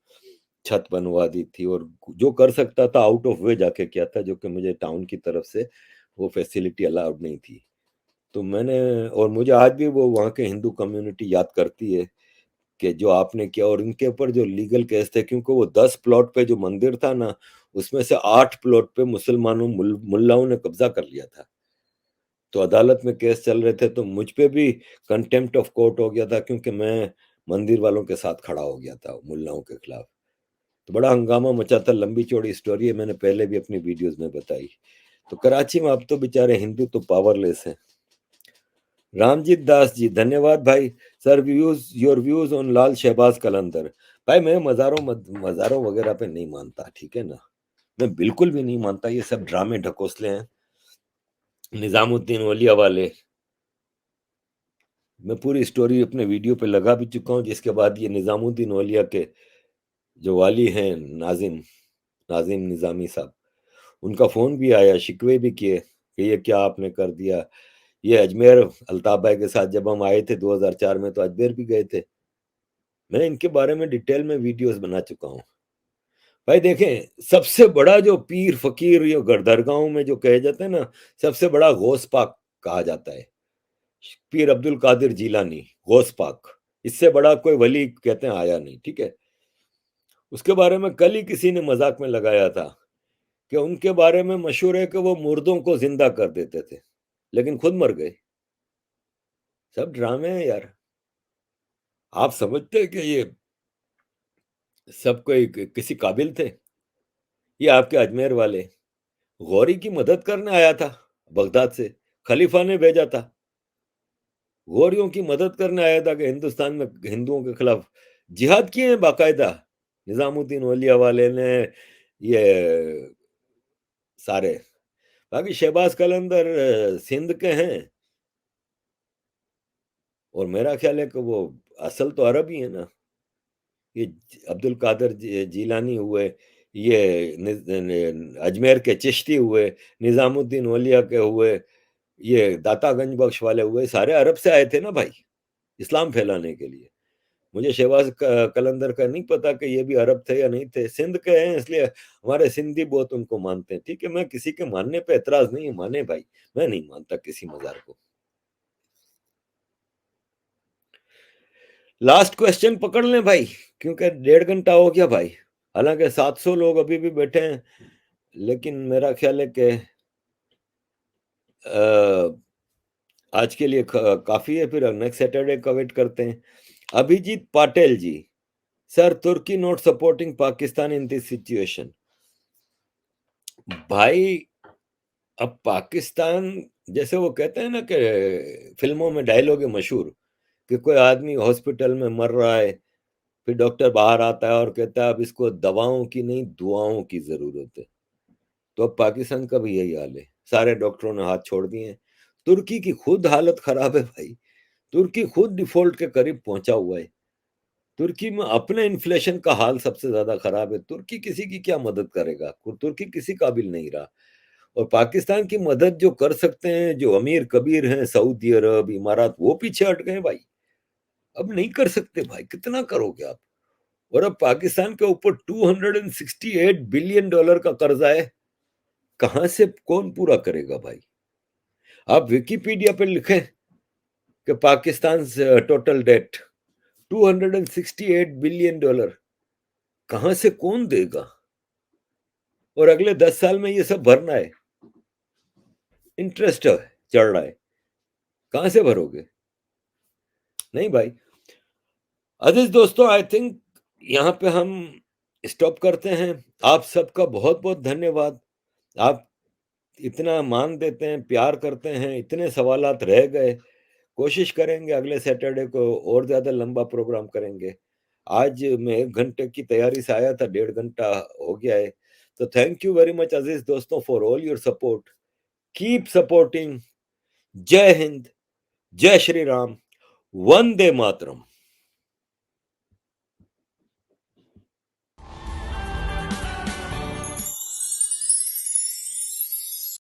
छत बनवा दी थी, और जो कर सकता था आउट ऑफ वे जाके किया था, जो कि मुझे टाउन की तरफ से वो फैसिलिटी अलाउड नहीं थी। तो मैंने और मुझे आज भी वो वहाँ के हिंदू कम्युनिटी याद करती है कि जो आपने किया, और इनके ऊपर जो लीगल केस थे, क्योंकि वो 10 प्लॉट पे जो मंदिर था ना, उसमें से 8 प्लॉट पे मुसलमानों मुल्लाओं ने कब्जा कर लिया था। तो अदालत में केस चल रहे थे, तो मुझ पे भी कंटेम्प्ट ऑफ कोर्ट हो गया था, क्योंकि मैं मंदिर वालों के साथ खड़ा हो गया था मुल्लाओं के खिलाफ। तो बड़ा हंगामा मचा था, लंबी चौड़ी स्टोरी है, मैंने पहले भी अपनी वीडियोस में बताई। तो कराची में अब तो बेचारे हिंदू तो पावरलेस हैं। रामजीत दास जी, धन्यवाद भाई। Sir, views your views on Lal Shahbaz Qalandar. भाई मैं मज़ारों वगैरह पे नहीं मानता, ठीक है ना। मैं बिल्कुल भी नहीं मानता, ये सब ड्रामे ढकोसले हैं निजामुद्दीन औलिया वाले। मैं पूरी स्टोरी अपने वीडियो पे लगा भी चुका हूँ, जिसके बाद ये निजामुद्दीन औलिया के जो वाली हैं, नाजिम नाजिम निजामी साहब, उनका फोन भी आया, शिकवे भी किए कि ये क्या आपने कर दिया। ये अजमेर अल्ताफ भाई के साथ जब हम आए थे 2004 में, तो अजमेर भी गए थे। मैं इनके बारे में डिटेल में वीडियोस बना चुका हूँ। भाई देखें, सबसे बड़ा जो पीर फकीर ये दरगाहों में जो कहे जाते हैं ना, सबसे बड़ा गौस पाक कहा जाता है, पीर अब्दुल कादिर जीलानी, गौस पाक। इससे बड़ा कोई वली कहते हैं आया नहीं, ठीक है। उसके बारे में कल ही किसी ने मजाक में लगाया था कि उनके बारे में मशहूर है कि वो मुर्दों को जिंदा कर देते थे, लेकिन खुद मर गए। सब ड्रामे हैं यार। आप समझते हैं कि ये सब कोई किसी काबिल थे? ये आपके अजमेर वाले गौरी की मदद करने आया था बगदाद से, खलीफा ने भेजा था। गौरियों की मदद करने आया था कि हिंदुस्तान में हिंदुओं के खिलाफ जिहाद किए हैं बाकायदा निजामुद्दीन औलिया वाले ने, ये सारे। बाकी शहबाज कलंदर सिंध के हैं, और मेरा ख्याल है कि वो असल तो अरब ही है ना। ये अब्दुल कादर जीलानी हुए, ये अजमेर के चिश्ती हुए, निजामुद्दीन औलिया के हुए, ये दाता गंज बख्श वाले हुए, सारे अरब से आए थे ना भाई, इस्लाम फैलाने के लिए। मुझे शहबाज कलंदर का नहीं पता कि ये भी अरब थे या नहीं थे, सिंध के हैं, इसलिए हमारे सिंधी बहुत उनको मानते हैं। ठीक है, मैं किसी के मानने पे एतराज नहीं है, माने भाई, मैं नहीं मानता किसी मजार को। लास्ट क्वेश्चन पकड़ लें भाई, क्योंकि 1.5 घंटा हो गया भाई। हालांकि 700 लोग अभी भी बैठे हैं, लेकिन मेरा ख्याल है कि आज के लिए काफी है, फिर नेक्स्ट सैटरडे का वेट करते हैं। Abhijit Patil ji, sir, Turkey not supporting Pakistan in this situation. भाई, अब पाकिस्तान, जैसे वो कहते हैं ना कि फिल्मों में डायलॉग है मशहूर, कि कोई आदमी हॉस्पिटल में मर रहा है, फिर डॉक्टर बाहर आता है और कहता है अब इसको दवाओं की नहीं दुआओं की जरूरत है। तो अब पाकिस्तान का भी यही हाल है, सारे डॉक्टरों ने हाथ छोड़ दिए हैं। तुर्की की खुद हालत खराब है भाई, तुर्की खुद डिफॉल्ट के करीब पहुंचा हुआ है। तुर्की में अपने इन्फ्लेशन का हाल सबसे ज्यादा खराब है। तुर्की किसी की क्या मदद करेगा, तुर्की किसी काबिल नहीं रहा। और पाकिस्तान की मदद जो कर सकते हैं, जो अमीर कबीर हैं, सऊदी अरब, इमारात, वो पीछे हट गए भाई। अब नहीं कर सकते भाई, कितना करोगे आप। और अब पाकिस्तान के ऊपर $268 बिलियन का कर्जा है, कहां से कौन पूरा करेगा भाई। आप विकिपीडिया पे लिखें कि पाकिस्तान टोटल डेट $268 बिलियन, कहां से कौन देगा। और अगले 10 साल में ये सब भरना है, इंटरेस्ट चढ़ रहा है, कहां से भरोगे। नहीं भाई। अजीज दोस्तों, आई थिंक यहाँ पे हम स्टॉप करते हैं। आप सबका बहुत बहुत धन्यवाद। आप इतना मान देते हैं, प्यार करते हैं, इतने सवालात रह गए। कोशिश करेंगे अगले सैटरडे को और ज्यादा लंबा प्रोग्राम करेंगे। आज मैं 1 घंटे की तैयारी से आया था, 1.5 घंटा हो गया है। तो थैंक यू वेरी मच अजीज दोस्तों for all your support. Keep supporting. जय हिंद, जय श्री राम, वंदे मातरम।